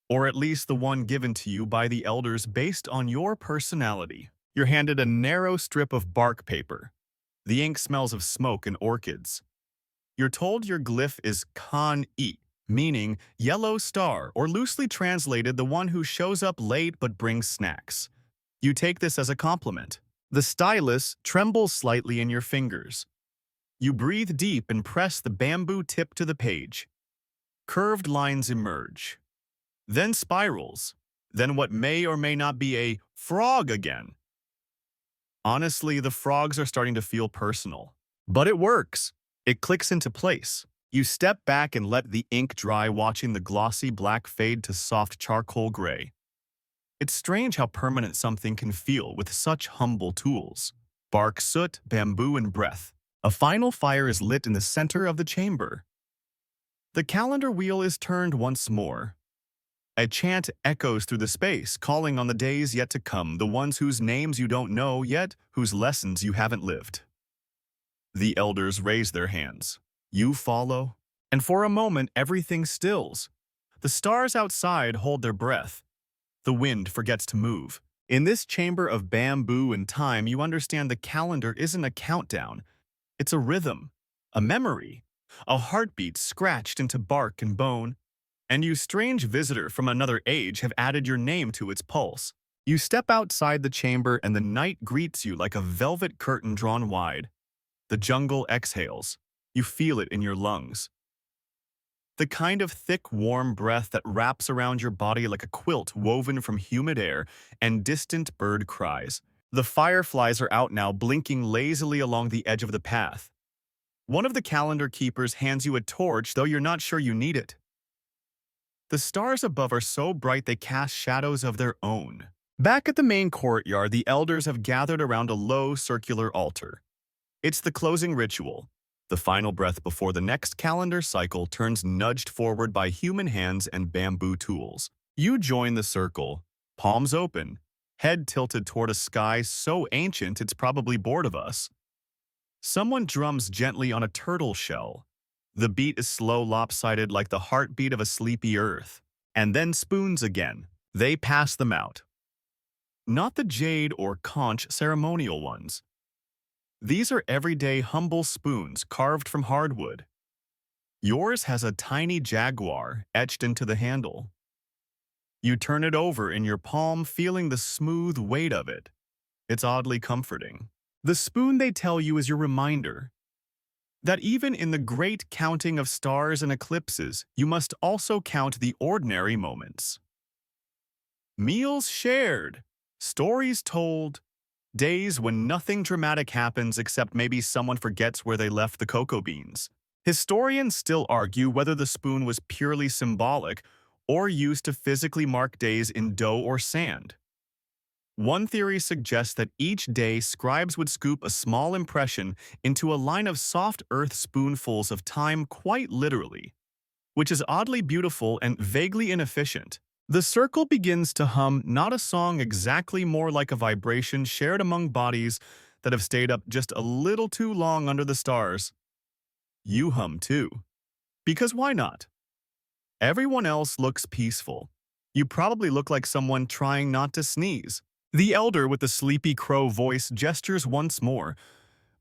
S1: or at least the one given to you by the elders based on your personality. You're handed a narrow strip of bark paper. The ink smells of smoke and orchids. You're told your glyph is Kan-i, meaning yellow star, or loosely translated, the one who shows up late but brings snacks. You take this as a compliment. The stylus trembles slightly in your fingers. You breathe deep and press the bamboo tip to the page. Curved lines emerge. Then spirals. Then what may or may not be a frog again. Honestly, the frogs are starting to feel personal. But it works. It clicks into place. You step back and let the ink dry, watching the glossy black fade to soft charcoal gray. It's strange how permanent something can feel with such humble tools. Bark, soot, bamboo, and breath. A final fire is lit in the center of the chamber. The calendar wheel is turned once more. A chant echoes through the space, calling on the days yet to come, the ones whose names you don't know yet, whose lessons you haven't lived. The elders raise their hands. You follow, and for a moment everything stills. The stars outside hold their breath. The wind forgets to move. In this chamber of bamboo and time, you understand the calendar isn't a countdown. It's a rhythm, a memory, a heartbeat scratched into bark and bone. And you, strange visitor from another age, have added your name to its pulse. You step outside the chamber and the night greets you like a velvet curtain drawn wide. The jungle exhales. You feel it in your lungs. The kind of thick, warm breath that wraps around your body like a quilt woven from humid air and distant bird cries. The fireflies are out now, blinking lazily along the edge of the path. One of the calendar keepers hands you a torch, though you're not sure you need it. The stars above are so bright they cast shadows of their own. Back at the main courtyard, the elders have gathered around a low, circular altar. It's the closing ritual, the final breath before the next calendar cycle turns nudged forward by human hands and bamboo tools. You join the circle, palms open, head tilted toward a sky so ancient it's probably bored of us. Someone drums gently on a turtle shell. The beat is slow, lopsided like the heartbeat of a sleepy earth. And then spoons again. They pass them out. Not the jade or conch ceremonial ones. These are everyday humble spoons carved from hardwood. Yours has a tiny jaguar etched into the handle. You turn it over in your palm, feeling the smooth weight of it. It's oddly comforting. The spoon, they tell you, is your reminder that even in the great counting of stars and eclipses, you must also count the ordinary moments. Meals shared, stories told, days when nothing dramatic happens except maybe someone forgets where they left the cocoa beans. Historians still argue whether the spoon was purely symbolic or used to physically mark days in dough or sand. One theory suggests that each day scribes would scoop a small impression into a line of soft earth spoonfuls of time, quite literally, which is oddly beautiful and vaguely inefficient. The circle begins to hum, not a song exactly, more like a vibration shared among bodies that have stayed up just a little too long under the stars. You hum too. Because why not? Everyone else looks peaceful. You probably look like someone trying not to sneeze. The elder with the sleepy crow voice gestures once more.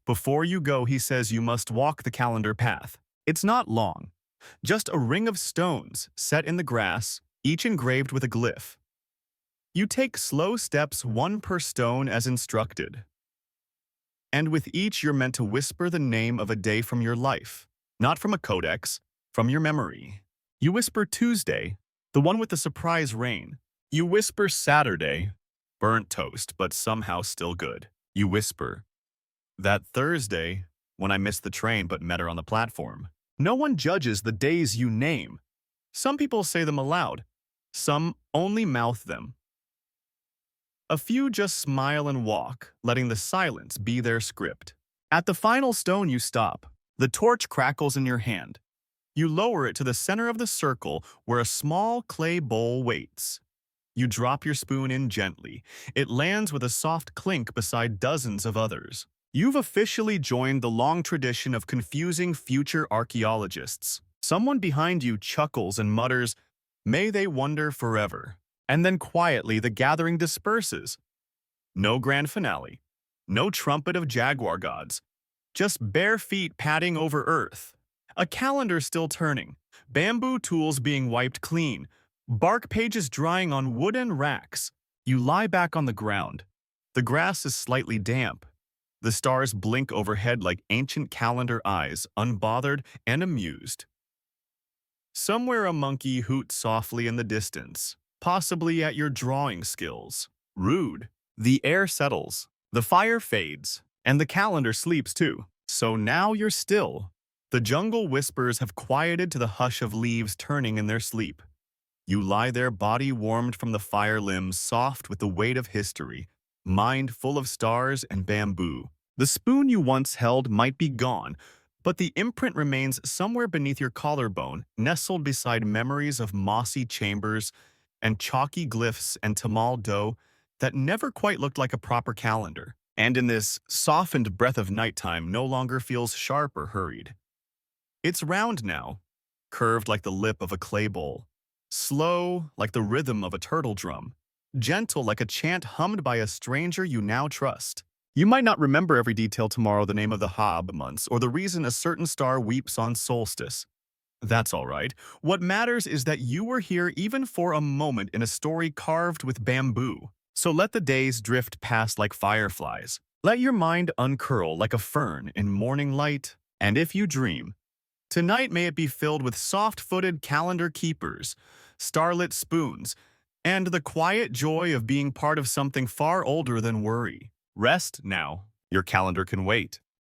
S1: Before you go, he says you must walk the calendar path. It's not long. Just a ring of stones set in the grass, each engraved with a glyph. You take slow steps, one per stone as instructed. And with each you're meant to whisper the name of a day from your life. Not from a codex, from your memory. You whisper Tuesday, the one with the surprise rain. You whisper Saturday, burnt toast, but somehow still good. You whisper that Thursday, when I missed the train but met her on the platform. No one judges the days you name. Some people say them aloud. Some only mouth them. A few just smile and walk, letting the silence be their script. At the final stone you stop. The torch crackles in your hand. You lower it to the center of the circle where a small clay bowl waits. You drop your spoon in gently. It lands with a soft clink beside dozens of others. You've officially joined the long tradition of confusing future archaeologists. Someone behind you chuckles and mutters, "May they wonder forever." And then quietly the gathering disperses. No grand finale. No trumpet of jaguar gods. Just bare feet padding over earth. A calendar still turning. Bamboo tools being wiped clean. Bark pages drying on wooden racks. You lie back on the ground. The grass is slightly damp. The stars blink overhead like ancient calendar eyes, unbothered and amused. Somewhere a monkey hoots softly in the distance, possibly at your drawing skills. Rude. The air settles. The fire fades. And the calendar sleeps too. So now you're still. The jungle whispers have quieted to the hush of leaves turning in their sleep. You lie there, body warmed from the fire, limbs soft with the weight of history, mind full of stars and bamboo. The spoon you once held might be gone, but the imprint remains somewhere beneath your collarbone, nestled beside memories of mossy chambers and chalky glyphs and tamal dough that never quite looked like a proper calendar. And in this softened breath of nighttime no longer feels sharp or hurried. It's round now, curved like the lip of a clay bowl. Slow, like the rhythm of a turtle drum. Gentle, like a chant hummed by a stranger you now trust. You might not remember every detail tomorrow, the name of the Hab months, or the reason a certain star weeps on solstice. That's all right. What matters is that you were here even for a moment in a story carved with bamboo. So let the days drift past like fireflies. Let your mind uncurl like a fern in morning light. And if you dream, tonight may it be filled with soft-footed calendar keepers, starlit spoons, and the quiet joy of being part of something far older than worry. Rest now. Your calendar can wait.